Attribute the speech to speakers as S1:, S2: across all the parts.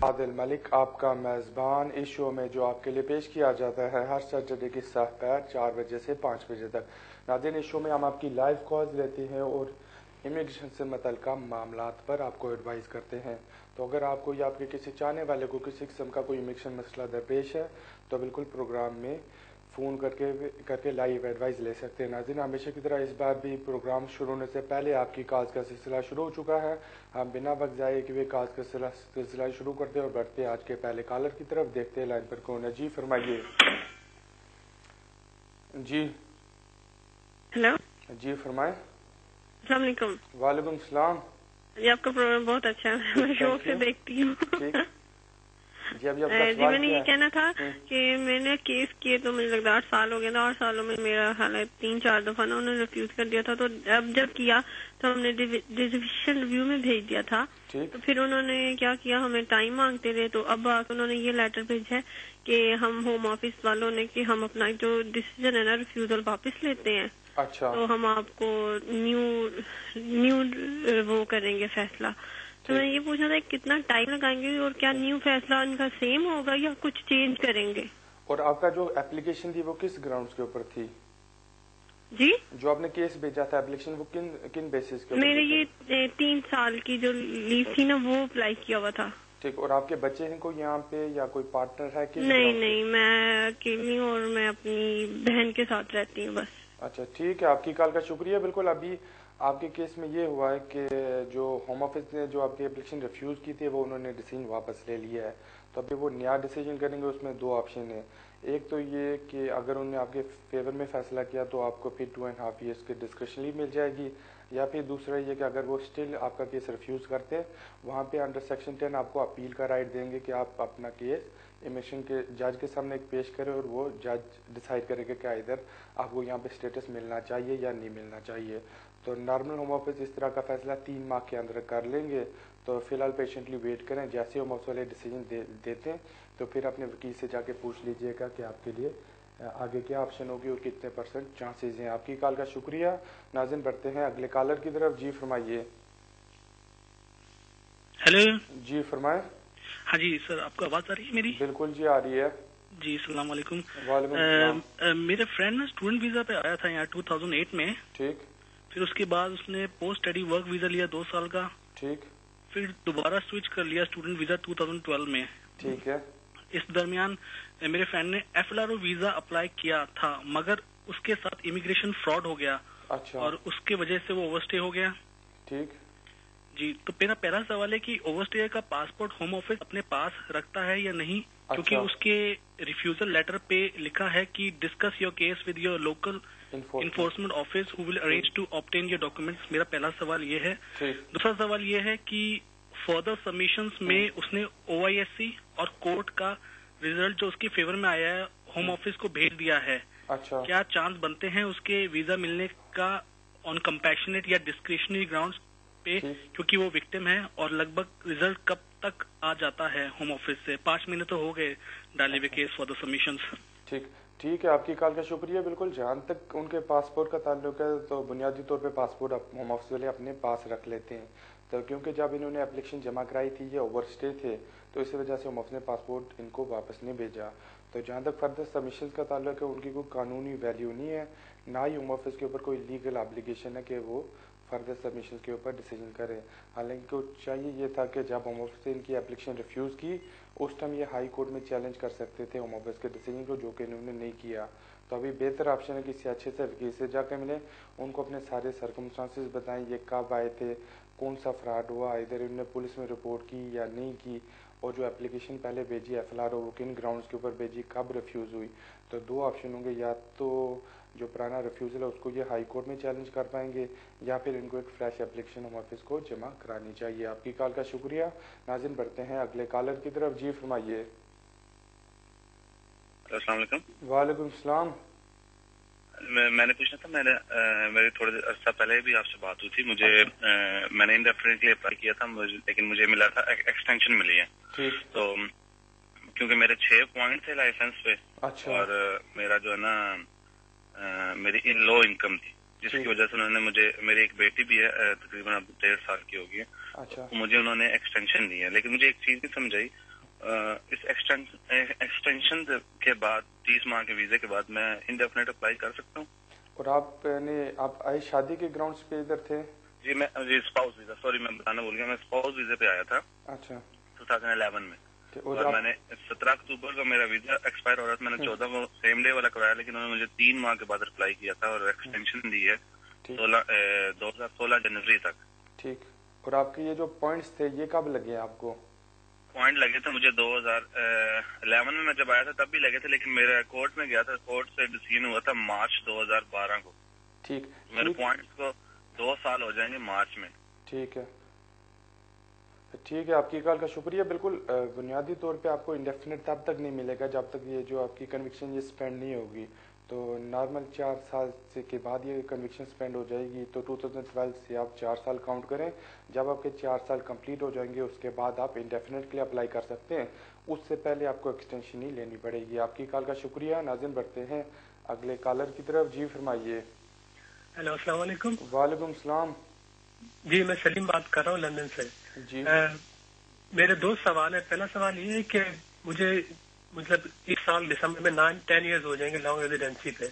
S1: आदिल मलिक आपका मेज़बान इस शो में जो आपके लिए पेश किया जाता है हर सैटरडे की दोपहर 4 बजे से 5 बजे तक। नाज़रीन, इस शो में हम आपकी लाइव कॉल्स लेते हैं और इमिग्रेशन से मुतल्लिका मामलात पर आपको एडवाइस करते हैं। तो अगर आपको या आपके किसी चाहने वाले को किसी किस्म का कोई इमिग्रेशन मसला दरपेश है तो बिल्कुल प्रोग्राम में फ़ोन करके लाइव एडवाइस ले सकते हैं। नाज़रीन, हमेशा की तरह इस बार भी प्रोग्राम शुरू होने से पहले आपकी कॉल्स का सिलसिला शुरू हो चुका है। हम बिना वक्त ज़ाये किए कॉल्स का सिलसिला शुरू करते हैं और बढ़ते हैं आज के पहले कॉलर की तरफ। देखते हैं लाइन पर कौन है। जी फरमाइए। जी
S2: हेलो
S1: जी फरमाए।
S2: अस्सलाम वालेकुम।
S1: वालेकुम सलाम।
S2: जी, आपका प्रोग्राम बहुत अच्छा है, मैं शौक से देखती हूँ।
S1: जी अभी आपका
S2: जी,
S1: सवाल
S2: मैंने
S1: क्या
S2: ये
S1: है?
S2: कहना था कि मैंने केस किए तो मुझे लगता है 8 साल हो गए था। 8 सालों में मेरा हालात 3-4 दफा ना उन्होंने रिफ्यूज कर दिया था। तो अब जब किया तो हमने डिविजन रिव्यू में भेज दिया था। तो फिर उन्होंने क्या किया, हमें टाइम मांगते रहे। तो अब उन्होंने ये लेटर भेजा है कि हम होम ऑफिस वालों ने कि हम अपना जो डिसीजन है ना रिफ्यूजल वापस लेते हैं।
S1: अच्छा,
S2: तो हम आपको न्यू वो करेंगे फैसला। तो मैं ये पूछना था कितना टाइम लगाएंगे और क्या न्यू फैसला उनका सेम होगा या कुछ चेंज करेंगे?
S1: और आपका जो एप्लीकेशन थी वो किस ग्राउंड्स के ऊपर थी?
S2: जी,
S1: जो आपने केस भेजा था एप्लीकेशन वो किन किन बेसिस के ऊपर?
S2: मेरे ये 3 साल की जो लीव थी ना वो अप्लाई किया हुआ था।
S1: ठीक, और आपके बच्चे हैं कोई यहाँ पे या कोई पार्टनर है? किस
S2: नहीं
S1: ground
S2: नहीं, मैं अकेली हूँ और मैं अपनी बहन के साथ रहती हूँ बस।
S1: अच्छा ठीक है, आपकी कॉल का शुक्रिया। बिल्कुल, अभी आपके केस में ये हुआ है कि जो होम ऑफिस ने जो आपकी एप्लीकेशन रिफ्यूज की थी वो उन्होंने डिसीजन वापस ले लिया है। तो अभी वो नया डिसीजन करेंगे, उसमें 2 ऑप्शन है। एक तो ये कि अगर उन्होंने आपके फेवर में फैसला किया तो आपको फिर 2.5 ईयर्स की डिस्क्रिशनली मिल जाएगी, या फिर दूसरा ये कि अगर वो स्टिल आपका केस रिफ्यूज करते हैं वहाँ पे अंडर सेक्शन 10 आपको अपील का राइट देंगे कि आप अपना केस इमिग्रेशन के जज के सामने एक पेश करें और वो जज डिसाइड करेगा कि इधर आपको यहाँ पे स्टेटस मिलना चाहिए या नहीं मिलना चाहिए। तो नॉर्मल होम ऑफिस इस तरह का फैसला 3 माह के अंदर कर लेंगे। तो फिलहाल पेशेंटली वेट करें, जैसे होम ऑफिस वाले डिसीजन देते हैं तो फिर अपने वकील से जाके पूछ लीजिएगा कि आपके लिए आगे क्या ऑप्शन होगी और कितने % चांसेस हैं। आपकी कॉल का शुक्रिया। नाज़रीन, बढ़ते हैं अगले कॉलर की तरफ। जी फरमाइए।
S3: हेलो
S1: जी फरमाए।
S3: हाँ जी सर, आपको आवाज आ रही है मेरी?
S1: बिल्कुल जी, आ रही है।
S3: जी अस्सलाम वालेकुम।
S1: वालेकुम सलाम।
S3: मेरे फ्रेंड ना स्टूडेंट वीजा पे आया था यहाँ 2008 में।
S1: ठीक,
S3: फिर उसके बाद उसने पोस्ट स्टडी वर्क वीजा लिया 2 साल का।
S1: ठीक,
S3: फिर दोबारा स्विच कर लिया स्टूडेंट वीजा 2012 में।
S1: ठीक है।
S3: इस दरमियान मेरे फ्रेंड ने FLRO वीजा अप्लाई किया था, मगर उसके साथ इमिग्रेशन फ्रॉड हो गया।
S1: अच्छा,
S3: और उसके वजह से वो ओवरस्टे हो गया।
S1: ठीक
S3: जी, तो मेरा पहला सवाल है कि ओवरस्टे का पासपोर्ट होम ऑफिस अपने पास रखता है या नहीं? क्योंकि उसके रिफ्यूजल लेटर पे लिखा है कि discuss your case with your local enforcement office who will arrange to obtain your documents. मेरा पहला सवाल ये है। दूसरा सवाल ये है कि फर्दर सबमिशंस में उसने OISC और कोर्ट का रिजल्ट जो उसके फेवर में आया है होम ऑफिस को भेज दिया है।
S1: अच्छा,
S3: क्या चांस बनते हैं उसके वीजा मिलने का ऑन कंपैशनेट या डिस्क्रिशनरी ग्राउंड्स पे, क्योंकि वो विक्टिम है? और लगभग रिजल्ट कब तक आ जाता है होम ऑफिस से? 5 महीने तो हो गए डाले हुए केस फॉर द सबमिशंस।
S1: ठीक ठीक है, आपकी कॉल का शुक्रिया। बिल्कुल, जहाँ तक उनके पासपोर्ट का ताल्लुक है तो बुनियादी तौर पे पासपोर्ट होम ऑफिस वाले अपने पास रख लेते हैं। तो क्योंकि जब इन्होंने एप्लीकेशन जमा कराई थी ये ओवरस्टे थे, तो इसी वजह से होम ऑफिस ने पासपोर्ट इनको वापस नहीं भेजा। तो जहाँ तक फर्दर सबमिशन का ताल्लुक है उनकी कोई कानूनी वैल्यू नहीं है, ना ही होम ऑफिस के ऊपर कोई लीगल ऑब्लिगेशन है कि वो फर्दर सबमिशन के ऊपर डिसीजन करें। हालांकि को चाहिए ये था कि जब होम ऑफिस ने इनकी एप्लीकेशन रिफ्यूज की उस टाइम ये हाई कोर्ट में चैलेंज कर सकते थे होम ऑफिस के डिसीजन को, जो कि इन्होंने नहीं किया। तो अभी बेहतर ऑप्शन है किसी अच्छे से वकील से जाकर मिले, उनको अपने सारे सर्कमस्टांसेस बताएं, ये कब आए थे, कौन सा फ्रॉड हुआ, इधर इन्होंने पुलिस में रिपोर्ट की या नहीं की, और जो एप्लीकेशन पहले भेजी FLRO वो किन ग्राउंड्स के ऊपर भेजी, कब रिफ्यूज हुई। तो 2 ऑप्शन होंगे, या तो जो पुराना रिफ्यूजल है उसको ये हाई कोर्ट में चैलेंज कर पाएंगे, या फिर इनको एक फ्रेश एप्लीकेशन होम ऑफिस को जमा करानी चाहिए। आपकी कॉल का शुक्रिया। नाज़रीन, बढ़ते हैं अगले कॉलर की तरफ। जी फरमाइए।
S4: अस्सलाम वालेकुम।
S1: वालेकुम सलाम।
S4: मैंने पूछना था, मेरी थोड़े अर्सा पहले भी आपसे बात हुई थी। मुझे मैंने इंडेफिनिट के लिए अप्लाई किया था, लेकिन मुझे मिला था एक्सटेंशन मिली है।
S1: ठीक,
S4: तो क्योंकि मेरे 6 पॉइंट थे लाइसेंस पे।
S1: अच्छा,
S4: और मेरा जो है ना मेरी इन लो इनकम थी, जिसकी वजह से उन्होंने मुझे, मेरी एक बेटी भी है तकरीबन अब 1.5 साल की होगी है।
S1: अच्छा,
S4: मुझे उन्होंने एक्सटेंशन दी है, लेकिन मुझे एक चीज नहीं समझ आई, इस एक्सटेंशन के बाद 30 माह के वीजे के बाद मैं इंडेफिनेट अप्लाई कर सकता हूँ? और
S1: आप आए शादी के ग्राउंड्स पे इधर थे?
S4: जी स्पाउस वीजा, सॉरी मैं बताना भूल गया, मैं स्पाउस वीजे पे आया था।
S1: अच्छा।
S4: 2011 में। और मैंने 17 अक्टूबर को मेरा वीजा एक्सपायर हो रहा था, मैंने 14 को सेम डे वाला कराया, लेकिन उन्होंने मुझे 3 माह के बाद अप्लाई किया था और एक्सटेंशन दी है 2016 जनवरी तक।
S1: ठीक। और आपके ये जो पॉइंट्स थे ये कब लगे आपको?
S4: पॉइंट लगे थे मुझे 2011 में, मैं जब आया था तब भी लगे थे, लेकिन मेरा कोर्ट में गया था, कोर्ट से डिसीजन हुआ था मार्च 2012 को।
S1: ठीक।
S4: मेरे पॉइंट्स को 2 साल हो जाएंगे मार्च में।
S1: ठीक है, ठीक है, आपकी कॉल का शुक्रिया। बिल्कुल बुनियादी तौर पे आपको इंडेफिनिट तब तक नहीं मिलेगा जब तक ये जो आपकी कन्विक्शन ये स्पेंड नहीं होगी। तो नॉर्मल 4 साल से के बाद ये कन्विक्शन स्पेंड हो जाएगी। तो 2012 से आप 4 साल काउंट करें। जब आपके 4 साल कंप्लीट हो जाएंगे उसके बाद आप इंडेफिनिट के लिए अप्लाई कर सकते हैं। उससे पहले आपको एक्सटेंशन ही लेनी पड़ेगी। आपकी कॉल का शुक्रिया। नाज़िम बढ़ते हैं अगले कॉलर की तरफ। जी फरमाइए।
S5: हेलो, अस्सलाम वालेकुम।
S1: वालेकुम सलाम।
S5: जी मैं सलीम बात कर रहा हूँ लंदन से।
S1: जी
S5: मेरे 2 सवाल है। पहला सवाल ये है कि मुझे मतलब इस साल दिसंबर में 9-10 ईयर्स हो जाएंगे लॉन्ग रेजिडेंसी पे,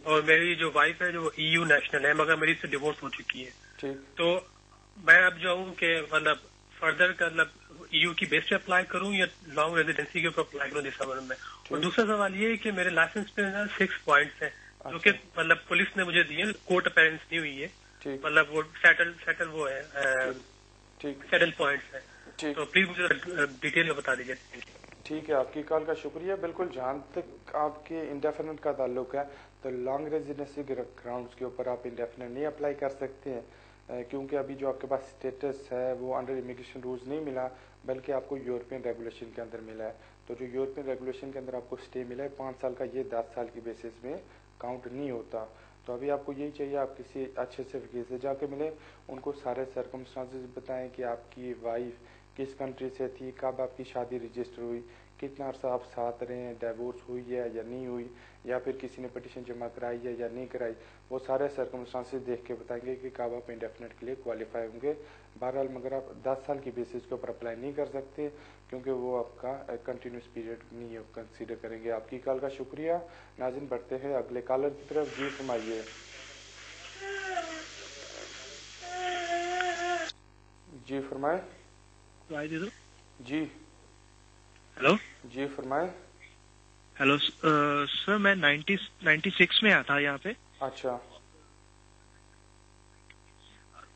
S5: और मेरी जो वाइफ है जो EU नेशनल है, मगर मेरी से डिवोर्स हो चुकी है। तो मैं अब जो हूँ कि मतलब फर्दर का मतलब EU की बेस पे अप्लाई करूँ या लॉन्ग रेजिडेंसी के ऊपर अप्लाई करूँ दिसंबर में। और दूसरा सवाल ये है कि मेरे लाइसेंस पे 6 पॉइंट्स है जो कि मतलब पुलिस ने मुझे दिए, कोर्ट अपेरेंस नहीं हुई है, मतलब वो सेटल वो है, सेटल पॉइंट्स है। तो प्लीज मुझे डिटेल में बता दीजिए।
S1: ठीक है, आपकी कॉल का शुक्रिया। बिल्कुल, जहाँ तक आपके इंडेफिनिट का ताल्लुक है तो लॉन्ग रेजिडेंसी के ग्राउंड्स के ऊपर आप इंडेफिनिट नहीं अप्लाई कर सकते हैं, क्योंकि अभी जो आपके पास स्टेटस है वो अंडर इमिग्रेशन रूल्स नहीं मिला, बल्कि आपको यूरोपियन रेगुलेशन के अंदर मिला है। तो जो यूरोपियन रेगुलेशन के अंदर आपको स्टे मिला है 5 साल का, ये 10 साल की बेसिस में काउंट नहीं होता। तो अभी आपको यही चाहिए, आप किसी अच्छे से वकील से जाके मिले, उनको सारे सर्कमस्टांसेस बताएं कि आपकी वाइफ किस कंट्री से थी, कब आपकी शादी रजिस्टर हुई, कितना अर्सा आप साथ रहे हैं, डिवोर्स हुई है या नहीं हुई, या फिर किसी ने पिटीशन जमा कराई है या नहीं कराई। वो सारे सर्कमस्टांसेस देख के बताएंगे कि कब आप इंडेफिनिट के लिए क्वालिफाई होंगे। बहरहाल मगर आप 10 साल की बेसिस के ऊपर अप्लाई नहीं कर सकते, क्योंकि वो आपका कंटिन्यूस पीरियड नहीं कंसीडर करेंगे। आपकी कॉल का शुक्रिया। नाज़िन बढ़ते हैं अगले कॉलर की तरफ। जी फरमाइए। जी फरमाए। जी
S6: हेलो।
S1: जी फरमाए।
S6: हेलो सर, मैं 96 में आया था यहाँ पे।
S1: अच्छा।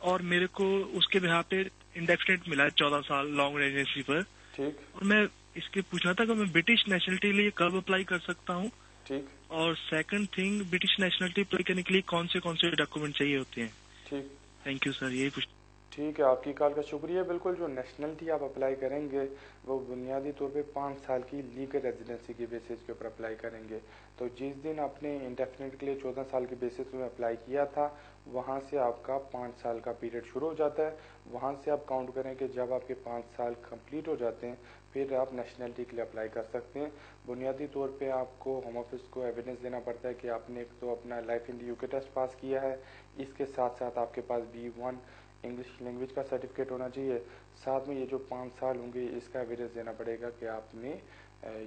S6: और मेरे को उसके बिहार पे इंडेफिनिट मिला है 14 साल लॉन्ग रेजिडेंसी पर।
S1: ठीक।
S6: और मैं इसके पूछना था कि मैं ब्रिटिश नेशनलिटी लिए कब अप्लाई कर सकता हूँ।
S1: ठीक।
S6: और second thing, British nationality apply करने के लिए कौन से डॉक्यूमेंट चाहिए होते हैं।
S1: ठीक।
S6: थैंक यू सर, यही कुछ।
S1: ठीक है, आपकी कॉल का शुक्रिया। बिल्कुल, जो नेशनलिटी आप अप्लाई करेंगे वो बुनियादी तौर पे 5 साल की लीगल रेजिडेंसी की बेसिस के ऊपर अप्लाई करेंगे। तो जिस दिन आपने इंडेफिनिट के लिए 14 साल की बेसिस में अप्लाई किया था, वहाँ से आपका 5 साल का पीरियड शुरू हो जाता है। वहाँ से आप काउंट करें कि जब आपके 5 साल कंप्लीट हो जाते हैं फिर आप नेशनलिटी के लिए अप्लाई कर सकते हैं। बुनियादी तौर पे आपको होम ऑफिस को एविडेंस देना पड़ता है कि आपने एक तो अपना life in the UK test pass किया है, इसके साथ साथ आपके पास B1 इंग्लिश लैंग्वेज का सर्टिफिकेट होना चाहिए। साथ में ये जो 5 साल होंगे इसका एविडेंस देना पड़ेगा कि आपने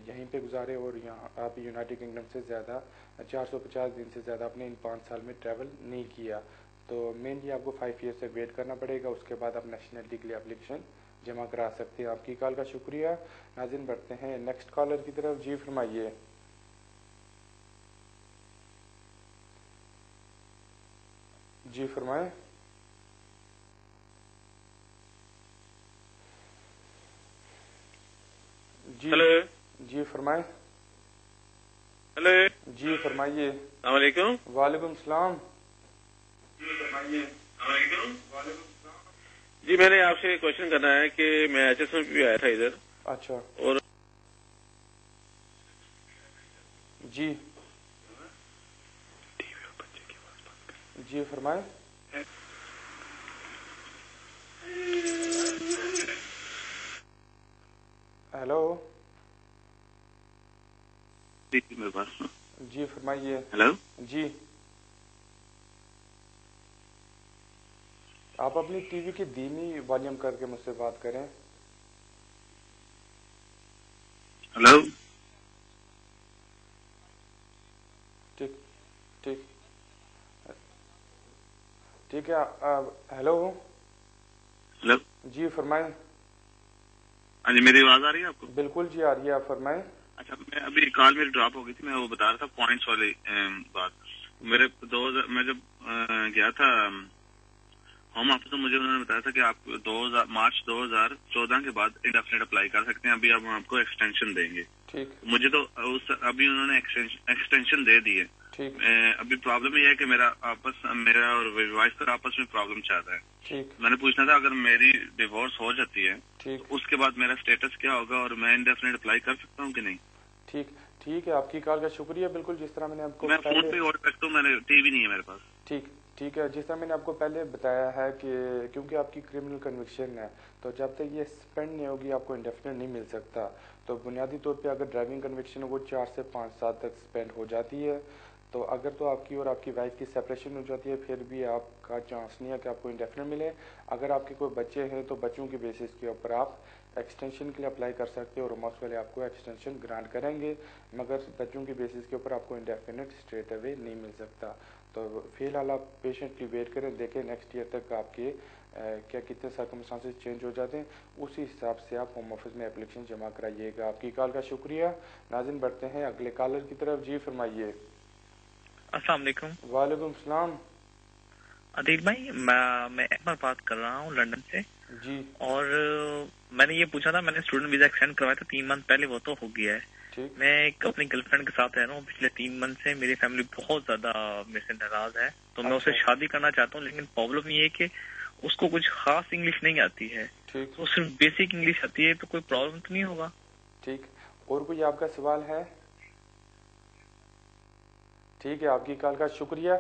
S1: यहीं पे गुजारे और यहाँ आप यूनाइटेड किंगडम से ज़्यादा 450 दिन से ज़्यादा आपने इन 5 साल में ट्रैवल नहीं किया। तो मेनली आपको 5 ईयर तक वेट करना पड़ेगा, उसके बाद आप नेशनलिटी के लिए एप्लीकेशन जमा करा सकते हैं। आपकी कॉल का शुक्रिया। नाज़िन बढ़ते हैं नेक्स्ट कॉलर की तरफ। जी फरमाइए। जी फरमाए। जी।
S7: हेलो।
S1: जी फरमाए।
S7: हेलो।
S1: जी फरमाइए।
S7: अस्सलाम वालेकुम।
S1: वालेकुम सलाम।
S7: जी मैंने आपसे क्वेश्चन करना है कि मैं HSM में भी आया था इधर।
S1: अच्छा।
S7: और
S1: जी जी फरमाए। हेलो।
S7: मेरे पास।
S1: जी फरमाइए।
S7: हेलो।
S1: जी, आप अपनी टीवी की धीमी वॉल्यूम करके मुझसे बात करें।
S4: हेलो।
S1: ठीक ठीक ठीक है। हेलो
S4: हेलो
S1: जी फरमाएं।
S4: हाँ जी, मेरी आवाज आ रही है आपको?
S1: बिल्कुल जी आ रही है, आप फरमाएं।
S4: अच्छा, मैं अभी कॉल मेरी ड्रॉप हो गई थी, मैं वो बता रहा था पॉइंट्स वाली बात। मेरे मैं जब गया था होम ऑफिस, तो मुझे उन्होंने बताया था कि आप मार्च 2014 के बाद इंडेफिनिट अप्लाई कर सकते हैं, अभी अब हम आपको एक्सटेंशन देंगे।
S1: ठीक।
S4: मुझे तो अभी उन्होंने एक्सटेंशन दे दी है।
S1: ठीक।
S4: अभी प्रॉब्लम ये है कि मेरा और वाइफ का आपस में प्रॉब्लम चल रहा है।
S1: ठीक।
S4: मैंने पूछना था, अगर मेरी डिवोर्स हो जाती है
S1: ठीक,
S4: तो उसके बाद मेरा स्टेटस क्या होगा और मैं इंडेफिनिट अप्लाई कर सकता हूँ कि नहीं?
S1: ठीक ठीक है, आपकी कॉल का शुक्रिया। बिल्कुल जिस तरह मैंने आपको
S4: मैं फोन पे ऑर्डर करता हूँ, मैंने टीवी नहीं है मेरे पास।
S1: ठीक ठीक है, जिस तरह मैंने आपको पहले बताया है कि क्योंकि आपकी क्रिमिनल कन्विक्शन है, तो जब तक ये सस्पेंड नहीं होगी आपको इंडेफिनिट नहीं मिल सकता। तो बुनियादी तौर पे अगर ड्राइविंग कन्विक्शन वो 4 से 5 साल तक सस्पेंड हो जाती है। तो अगर तो आपकी और आपकी वाइफ की सेपरेशन हो जाती है, फिर भी आपका चांस नहीं है कि आपको इंडेफिनिट मिले। अगर आपके कोई बच्चे हैं तो बच्चों के बेसिस के ऊपर आप एक्सटेंशन के लिए अप्लाई कर सकते हो और रोमास वाले आपको एक्सटेंशन ग्रांट करेंगे, मगर बच्चों के बेसिस के ऊपर आपको इंडेफिनिट स्ट्रेट अवे नहीं मिल सकता। तो फिलहाल आप पेशेंटली वेट करें, देखें नेक्स्ट ईयर तक आपके क्या कितने सर्कमस्टांसेस चेंज हो जाते हैं, उसी हिसाब से आप होम ऑफिस में एप्लीकेशन जमा कराइएगा। आपकी कॉल का शुक्रिया। नाज़िन बढ़ते हैं अगले कॉलर की तरफ। जी फरमाइए।
S8: अस्सलाम वालेकुम।
S1: वालेकुम सलाम।
S8: अदील भाई, मैं अहमद बात कर रहा हूँ लंदन से
S1: जी।
S8: और मैंने ये पूछा था, मैंने स्टूडेंट वीजा एक्सटेंड करवाया था 3 मंथ पहले, वो तो हो गया है।
S1: ठीक।
S8: मैं एक अपनी गर्लफ्रेंड के साथ रह रहा हूँ पिछले 3 मंथ से। मेरी फैमिली बहुत ज्यादा मेरे से नाराज है, तो मैं उससे शादी करना चाहता हूँ, लेकिन प्रॉब्लम ये है कि उसको कुछ खास इंग्लिश नहीं आती है।
S1: ठीक।
S8: तो सिर्फ बेसिक इंग्लिश आती है, तो कोई प्रॉब्लम तो नहीं होगा?
S1: ठीक, और कोई आपका सवाल है? ठीक है, आपकी कॉल का शुक्रिया।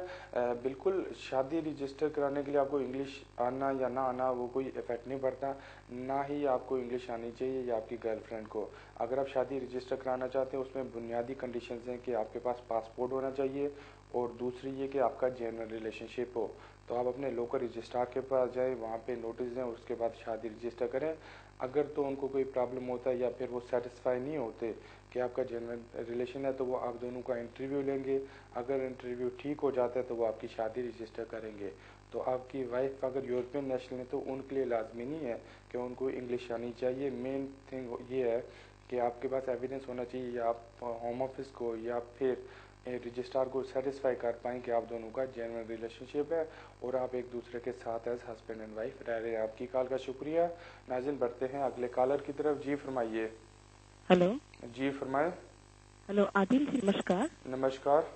S1: बिल्कुल, शादी रजिस्टर कराने के लिए आपको इंग्लिश आना या ना आना वो कोई इफेक्ट नहीं पड़ता, ना ही आपको इंग्लिश आनी चाहिए या आपकी गर्लफ्रेंड को। अगर आप शादी रजिस्टर कराना चाहते हैं उसमें बुनियादी कंडीशंस हैं कि आपके पास पासपोर्ट होना चाहिए और दूसरी ये कि आपका जेन्युइन रिलेशनशिप हो। तो आप अपने लोकल रजिस्ट्रार के पास जाएं, वहाँ पे नोटिस दें, उसके बाद शादी रजिस्टर करें। अगर तो उनको कोई प्रॉब्लम होता है या फिर वो सेटिस्फाई नहीं होते कि आपका जेन्युइन रिलेशन है, तो वो आप दोनों का इंटरव्यू लेंगे। अगर इंटरव्यू ठीक हो जाता है तो वो आपकी शादी रजिस्टर करेंगे। तो आपकी वाइफ अगर यूरोपियन नेशनल है तो उनके लिए लाजमी नहीं है कि उनको इंग्लिश आनी चाहिए। मेन थिंग ये है कि आपके पास एविडेंस होना चाहिए, या आप होम ऑफिस को या फिर रजिस्ट्रार को सेटिस्फाई कर पाएँ कि आप दोनों का जेन्युइन रिलेशनशिप है और आप एक दूसरे के साथ एज हस्बैंड एंड वाइफ रह रहे हैं। आपकी कॉल का शुक्रिया। नाज़िन बढ़ते हैं अगले कॉलर की तरफ। जी फरमाइए।
S9: हेलो
S1: जी फरमाएं।
S9: हेलो आदिल जी, नमस्कार।
S1: नमस्कार।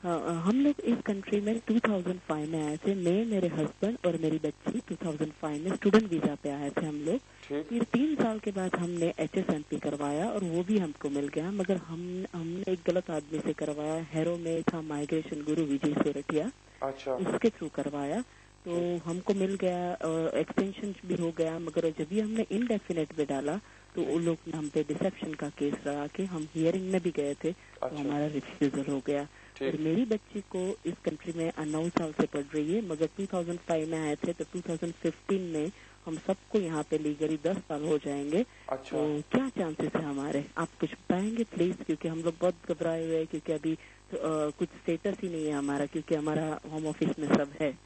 S9: हाँ, हम लोग इस कंट्री में 2005 में आए थे। मैं, मेरे हस्बैंड और मेरी बच्ची 2005 में स्टूडेंट वीजा पे आए थे हम लोग। फिर 3 साल के बाद हमने HSMP करवाया और वो भी हमको मिल गया, मगर हमने एक गलत आदमी से करवाया। हैरो में था माइग्रेशन गुरु विजय सोरठिया।
S1: अच्छा।
S9: उसके थ्रू करवाया तो हमको मिल गया और एक्सटेंशन भी हो गया, मगर जब भी हमने इनडेफिनेट पे डाला तो उन लोग ने हम पे डिसेप्शन का केस लगा के, हम हियरिंग में भी गए थे तो हमारा रिफ्यूजल हो गया। और मेरी बच्ची को इस कंट्री में 9 साल से पढ़ रही है, मगर 2005 में आए थे तो 2015 में हम सबको यहाँ पे लीगली 10 साल हो जाएंगे।
S1: अच्छा।
S9: तो क्या चांसेस है हमारे, आप कुछ बताएंगे प्लीज, क्योंकि हम लोग बहुत घबराए हुए हैं, क्योंकि अभी कुछ स्टेटस ही नहीं है हमारा, क्योंकि हमारा होम ऑफिस में सब है।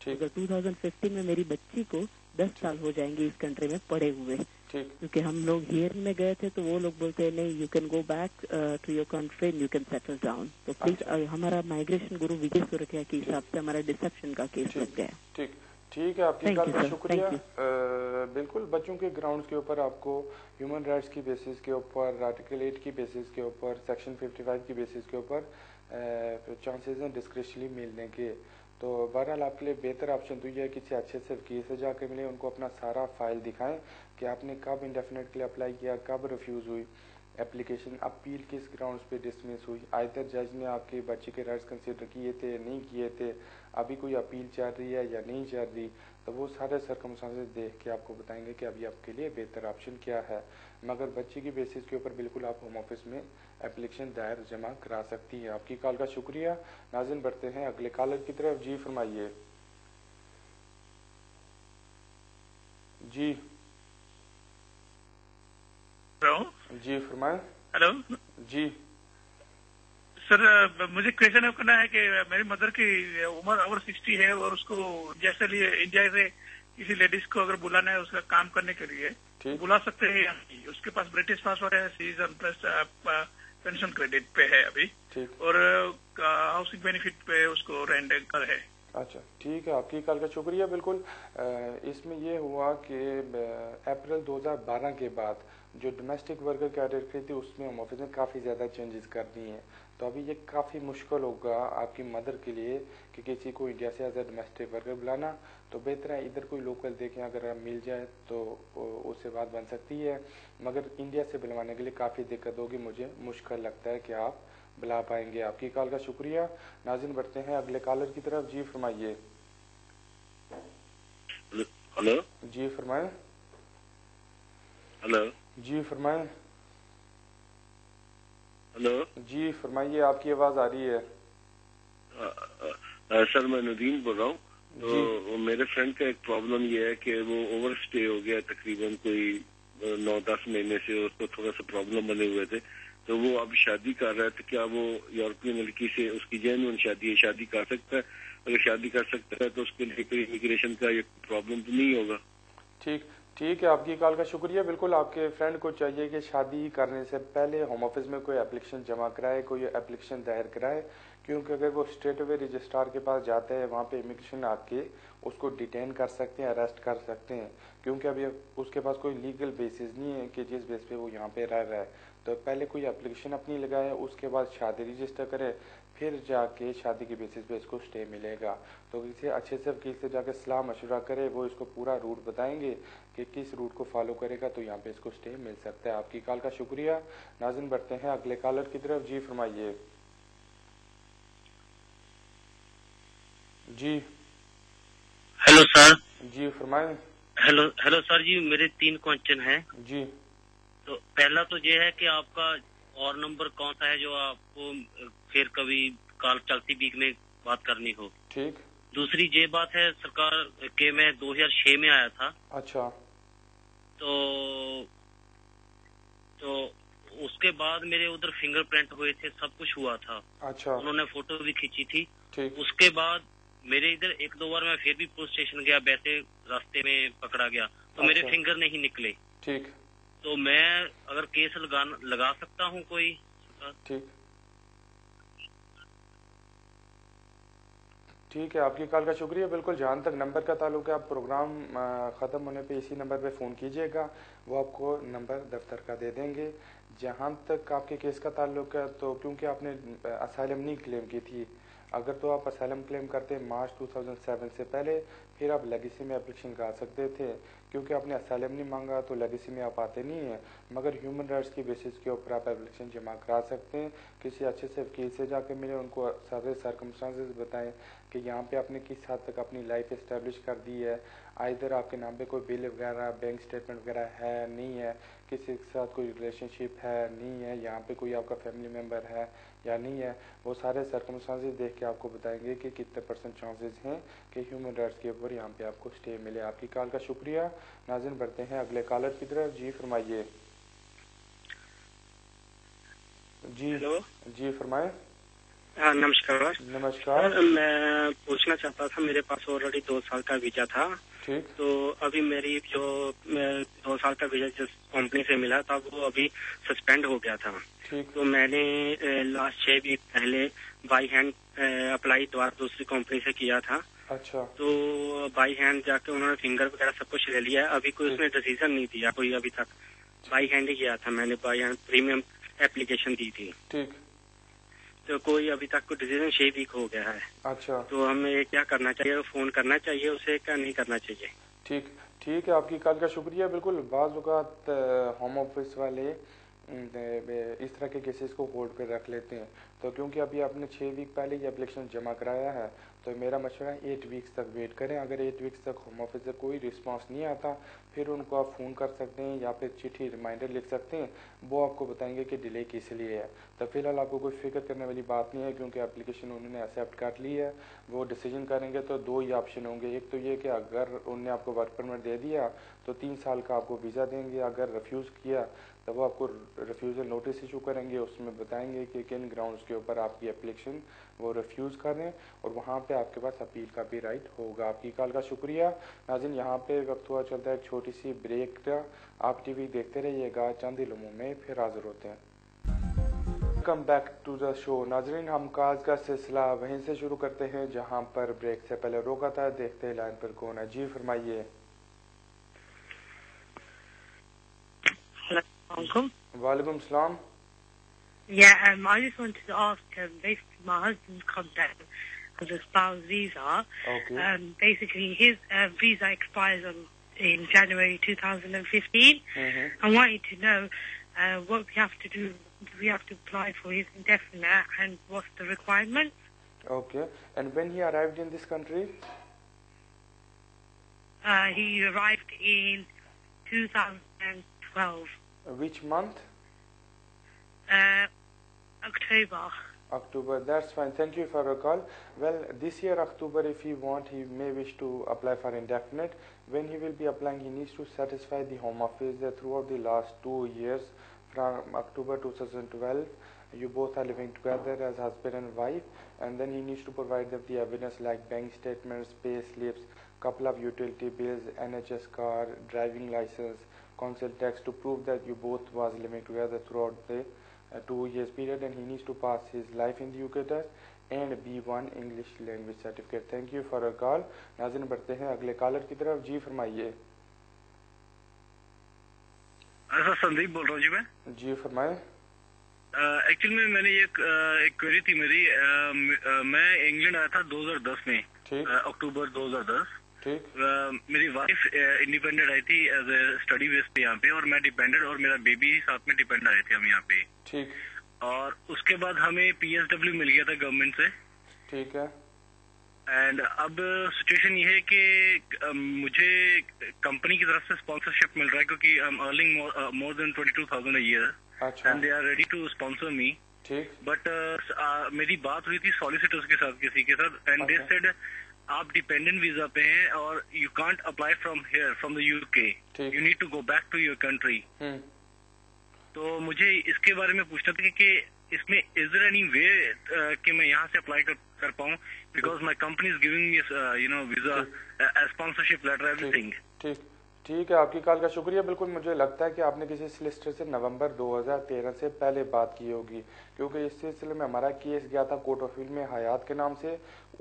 S9: अगर 2015 में मेरी बच्ची को 10 साल हो जाएंगे इस कंट्री में पड़े हुए, क्योंकि हम लोग हियरिंग में गए थे तो वो लोग बोलते हैं नहीं, you can go back to your country and you can settle down. तो प्लीज हमारा माइग्रेशन गुरु विजय सोरठिया के हिसाब से हमारा डिसेप्शन का केस लग गया।
S1: ठीक ठीक है, आपकी बात का शुक्रिया। बिल्कुल, बच्चों के ग्राउंड्स के ऊपर आपको ह्यूमन राइट्स की बेसिस के ऊपर, आर्टिकल 8 की बेसिस के ऊपर, सेक्शन 55 की बेसिस के ऊपर चांसेस हैं डिस्क्रिशनली मिलने के। तो बहरहाल आपके लिए बेहतर ऑप्शन तो ये है किसी अच्छे से वकील से जाकर मिले, उनको अपना सारा फाइल दिखाएं कि आपने कब इंडेफिनेट के लिए अप्लाई किया, कब रिफ्यूज हुई एप्लीकेशन, अपील किस ग्राउंड्स पे डिसमिस हुई, आयतर जज ने आपके बच्चे के राइट्स कंसीडर किए थे नहीं किए थे, अभी कोई अपील चल रही है या नहीं चल रही। तो वो सारे सर्कमस्टांसेस देख के आपको बताएंगे कि अभी आपके लिए बेहतर ऑप्शन क्या है। मगर बच्चे की बेसिस के ऊपर बिल्कुल आप होम ऑफिस में एप्लीकेशन दायर जमा करा सकती है। आपकी कॉल का शुक्रिया। नाज़िन बढ़ते हैं अगले कॉलर की तरफ। जी फरमाइए। जी
S8: हेलो।
S1: जी फरमाएं।
S10: हेलो
S1: जी
S10: सर, मुझे क्वेश्चन करना है कि मेरी मदर की उम्र ओवर 60 है और उसको जैसे लिए इंडिया से किसी लेडीज को अगर बुलाना है उसका काम करने के लिए तो बुला सकते हैं या नहीं? उसके पास ब्रिटिश पासपोर्ट है, सीजन प्लस पेंशन क्रेडिट पे है अभी, और हाउसिंग बेनिफिट पे उसको रेंट घर है।
S1: अच्छा ठीक है, आपकी कॉल का शुक्रिया। बिल्कुल इसमें ये हुआ कि अप्रैल 2012 के बाद जो डोमेस्टिक वर्कर कैटेगरी थी उसमें होम ऑफिस ने काफ़ी ज़्यादा चेंजेस कर दिए हैं। तो अभी ये काफ़ी मुश्किल होगा आपकी मदर के लिए कि किसी को इंडिया से एज ए डोमेस्टिक वर्कर बुलाना। तो बेहतर है इधर कोई लोकल देखें, अगर मिल जाए तो उससे बात बन सकती है, मगर इंडिया से बुलवाने के लिए काफ़ी दिक्कत होगी। मुझे मुश्किल लगता है कि आप बुला पाएंगे। आपकी कॉल का शुक्रिया। नाज़रीन बढ़ते हैं अगले कॉलर की तरफ। जी फरमाइए।
S11: हेलो
S1: जी फरमाएं।
S11: हेलो
S1: जी फरमाएं।
S11: हेलो
S1: जी फरमाइए, आपकी आवाज आ रही है।
S11: सर मैं नदीम बोल रहा हूँ। तो मेरे फ्रेंड का एक प्रॉब्लम ये है कि वो ओवर स्टे हो गया तकरीबन कोई 9-10 महीने से, उसको थोड़ा सा प्रॉब्लम बने हुए थे। तो वो अब शादी कर रहा है, तो क्या वो यूरोपियन लड़की से, उसकी जेन्युइन शादी है, शादी कर सकता है? अगर शादी कर सकता है तो उसके लिए कोई इमिग्रेशन का ये प्रॉब्लम तो नहीं होगा?
S1: ठीक है, आपकी कॉल का शुक्रिया। बिल्कुल आपके फ्रेंड को चाहिए कि शादी करने से पहले होम ऑफिस में कोई एप्लीकेशन जमा कराए, कोई एप्लीकेशन दायर कराए, क्योंकि अगर वो स्ट्रेट अवे रजिस्ट्रार के पास जाते हैं वहाँ पे इमिग्रेशन आके उसको डिटेन कर सकते हैं, अरेस्ट कर सकते हैं, क्योंकि अभी उसके पास कोई लीगल बेसिस नहीं है कि जिस बेस पे वो यहाँ पे रह रहा है। तो पहले कोई एप्लीकेशन अपनी लगाए, उसके बाद शादी रजिस्टर करे, फिर जाके शादी के बेसिस पे इसको स्टे मिलेगा। तो किसी अच्छे से वकील से जाके सलाह मशवरा करे, वो इसको पूरा रूट बताएंगे कि किस रूट को फॉलो करेगा तो यहाँ पे इसको स्टे मिल सकता है। आपकी कॉल का शुक्रिया। नाज़रीन बढ़ते हैं अगले कॉलर की तरफ। जी फरमाइए। जी
S12: हेलो सर।
S1: जी फरमाएं।
S12: हेलो सर जी, मेरे 3 क्वेश्चन हैं।
S1: जी
S12: तो पहला तो ये है कि आपका और नंबर कौन सा है जो आपको फिर कभी कॉल चलती वीक में बात करनी हो?
S1: ठीक।
S12: दूसरी ये बात है सरकार के मैं 2006 में आया था।
S1: अच्छा।
S12: तो उसके बाद मेरे उधर फिंगरप्रिंट हुए थे, सब कुछ हुआ था।
S1: अच्छा।
S12: उन्होंने फोटो भी खींची थी।
S1: ठीक।
S12: उसके बाद मेरे इधर 1-2 बार मैं फिर भी पुलिस स्टेशन गया, वैसे रास्ते में पकड़ा गया तो मेरे फिंगर नहीं निकले।
S1: ठीक।
S12: तो मैं अगर केस लगा सकता हूँ कोई?
S1: ठीक है, आपकी कॉल का शुक्रिया। बिल्कुल, जहाँ तक नंबर का ताल्लुक है, आप प्रोग्राम ख़त्म होने पे इसी नंबर पे फ़ोन कीजिएगा, वो आपको नंबर दफ्तर का दे देंगे। जहाँ तक आपके केस का ताल्लुक है, तो क्योंकि आपने असाइलम नहीं क्लेम की थी, अगर तो आप असाइलम क्लेम करते मार्च 2007 से पहले, फिर आप लेगेसी में एप्लीकेशन करा सकते थे। क्योंकि आपने असाइलम नहीं मांगा तो लेगेसी में आप आते नहीं हैं, मगर ह्यूमन राइट्स की बेसिस के ऊपर आप एप्लीकेशन जमा करा सकते हैं। किसी अच्छे से वकील से जाके मिले, उनको सारे सर्कमस्टांसेस बताएं कि यहाँ पे आपने किस हद तक अपनी लाइफ इस्टेब्लिश कर दी है, इधर आपके नाम पे कोई बिल वगैरह, बैंक स्टेटमेंट वगैरह है नहीं है, किसी के साथ कोई रिलेशनशिप है नहीं है, यहाँ पे कोई आपका फैमिली मेम्बर है या नहीं है। वो सारे सर्कमस्टांसेस देख के आपको बताएंगे कि कितने % चांसेस हैं कि ह्यूमन राइट्स के ऊपर यहाँ पे आपको स्टे मिले। आपकी कॉल का शुक्रिया। नाज़रीन बढ़ते हैं अगले कॉलर की तरफ। जी फरमाइए। जी फरमाए।
S13: हाँ नमस्कार।
S1: नमस्कार।
S13: मैं पूछना चाहता था, मेरे पास ऑलरेडी 2 साल का वीजा था।
S1: ठीक।
S13: तो अभी मेरी जो 2 साल का वीजा जिस कंपनी से मिला था वो अभी सस्पेंड हो गया था।
S1: ठीक।
S13: तो मैंने लास्ट 6 वीक पहले बाई हैंड अप्लाई द्वारा दूसरी कंपनी से किया था।
S1: अच्छा।
S13: तो बाई हैंड जाके उन्होंने फिंगर वगैरह सब कुछ ले लिया है, अभी कोई उसने डिसीजन नहीं दिया कोई अभी तक। बाई हैंड ही किया था मैंने, बाई हैंड प्रीमियम एप्लीकेशन दी थी।
S1: ठीक।
S13: तो कोई अभी तक कोई डिसीजन 6 वीक हो गया है।
S1: अच्छा।
S13: तो हमें क्या करना चाहिए? फोन करना चाहिए उसे, क्या नहीं करना चाहिए?
S1: ठीक है, आपकी कॉल का शुक्रिया। बिल्कुल, बाज़ औक़ात होम ऑफिस वाले इस तरह के केसेस को होल्ड पे रख लेते हैं। तो क्योंकि अभी आपने 6 वीक पहले ये एप्लीकेशन जमा कराया है, तो मेरा मशवरा है 8 वीक्स तक वेट करें। अगर 8 वीक्स तक होम ऑफिस से कोई रिस्पांस नहीं आता, फिर उनको आप फ़ोन कर सकते हैं या फिर चिट्ठी रिमाइंडर लिख सकते हैं, वो आपको बताएंगे कि डिले किस लिए है। तो फिलहाल आपको कोई फिक्र करने वाली बात नहीं है, क्योंकि एप्लीकेशन उन्होंने एक्सेप्ट कर ली है। वो डिसीजन करेंगे तो 2 ही ऑप्शन होंगे। एक तो ये कि अगर उन्होंने आपको वर्क परमिट दे दिया तो 3 साल का आपको वीज़ा देंगे, अगर रिफ्यूज़ किया तो वो आपको रिफ्यूज़ल नोटिस इशू करेंगे, उसमें बताएंगे कि किन ग्राउंड्स के ऊपर आपकी एप्लीकेशन वो रिफ्यूज़ कर रहे हैं, और वहाँ पे आपके पास अपील का भी राइट होगा। आपकी कॉल का शुक्रिया। नाज़रीन, यहाँ पे वक्त हुआ चलता है एक छोटी सी ब्रेक का। आप टीवी देखते रहिएगा, चंद ही लम्हों में फिर हाजिर होते हैं। Welcome back to the show. नाज़रीन, हम काज का सिलसिला वहीं से शुरू करते हैं जहाँ पर ब्रेक से पहले रोका था। देखते हैं लाइन पर कौन है। जी फरमाइए। वालेकुम सलाम।
S14: Yeah, I just wanted to ask, basically my husband's come down as a spouse visa.
S1: Okay.
S14: Basically his visa expires in January 2015. I wanted to know what we have to do. Do we have to apply for his indefinite, and what's the requirement?
S1: Okay. And when he arrived in this country?
S14: He arrived in 2012.
S1: Which month?
S14: October.
S1: October, that's fine. Thank you for your call. Well, this year October, if he want, he may wish to apply for indefinite. When he will be applying, he needs to satisfy the Home Office that throughout the last 2 years, from October 2012, you both are living together as husband and wife, and then he needs to provide them the evidence like bank statements, pay slips, couple of utility bills, NHS card, driving license, council tax, to prove that you both was living together throughout the 2 years period, and he needs to pass his life in the UK test and B1 English language certificate. Thank you for your call. नाज़रीन, बढ़ते हैं अगले collar की तरफ। जी फरमाइए।
S15: Sir Sandeep बोल रहा हूँ जी मैं।
S1: जी फरमाए।
S15: एक्चुअली में मैंने एक क्वेरी थी मेरी। मैं इंग्लैंड आया था 2010 में, अक्टूबर 2010।
S1: ठीक।
S15: मेरी वाइफ इंडिपेंडेंट आई थी एज ए स्टडी बेस पे यहाँ पे, और मैं डिपेंडेंट और मेरा बेबी साथ में डिपेंड आए थे हम यहाँ पे।
S1: ठीक।
S15: और उसके बाद हमें PSW मिल गया था गवर्नमेंट से।
S1: ठीक है।
S15: एंड अब सिचुएशन ये है कि मुझे कंपनी की तरफ से स्पॉन्सरशिप मिल रहा है, क्योंकि I am earning more than 22,000 a year, and they are ready to sponsor me.
S1: ठीक।
S15: बट मेरी बात हुई थी सॉलिसिटर्स के साथ, किसी के साथ, एंड दे सेड आप डिपेंडेंट वीजा पे हैं और you can't apply from here, from the UK, you need to go back to your country. तो मुझे इसके बारे में पूछना था कि इसमें इज देयर एनी वे कि मैं यहाँ से अप्लाई कर पाऊँ, because my company is giving me visa, sponsorship letter, everything.
S1: ठीक ठीक है, आपकी कॉल का शुक्रिया। बिल्कुल, मुझे लगता है कि आपने किसी सिलिस्टर से नवंबर 2013 से पहले बात की होगी, क्योंकि इस सिलसिले में हमारा केस गया था कोर्ट ऑफ अपील में हयात के नाम से।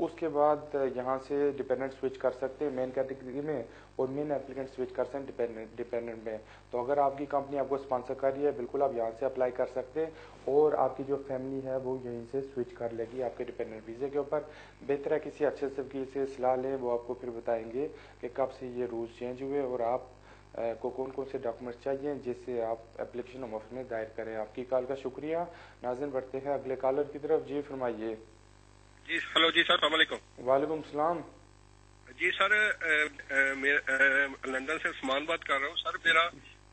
S1: उसके बाद यहाँ से डिपेंडेंट स्विच कर सकते हैं मेन कैटेगरी में, और मेन एप्लीकेंट स्विच कर सकते हैं डिपेंडेंट में। तो अगर आपकी कंपनी आपको स्पॉन्सर कर रही है, बिल्कुल आप यहाँ से अप्लाई कर सकते हैं, और आपकी जो फैमिली है वो यहीं से स्विच कर लेगी आपके डिपेंडेंट वीज़े के ऊपर। बेहतर है किसी अच्छे से वकील से सलाह लें, वो आपको फिर बताएंगे कि कब से ये रूल्स चेंज हुए और आप को कौन कौन से डॉक्यूमेंट्स चाहिए जिससे आप एप्लीकेशन होम ऑफिस में दायर करें। आपकी कॉल का शुक्रिया। नाज़रीन, बढ़ते हैं अगले कॉलर की तरफ। जी फरमाइए।
S16: जी हेलो जी सर, अस्सलाम वालेकुम।
S1: वालेकुम सलाम।
S16: जी सर, लंदन से उस्मान बात कर रहा हूँ। सर मेरा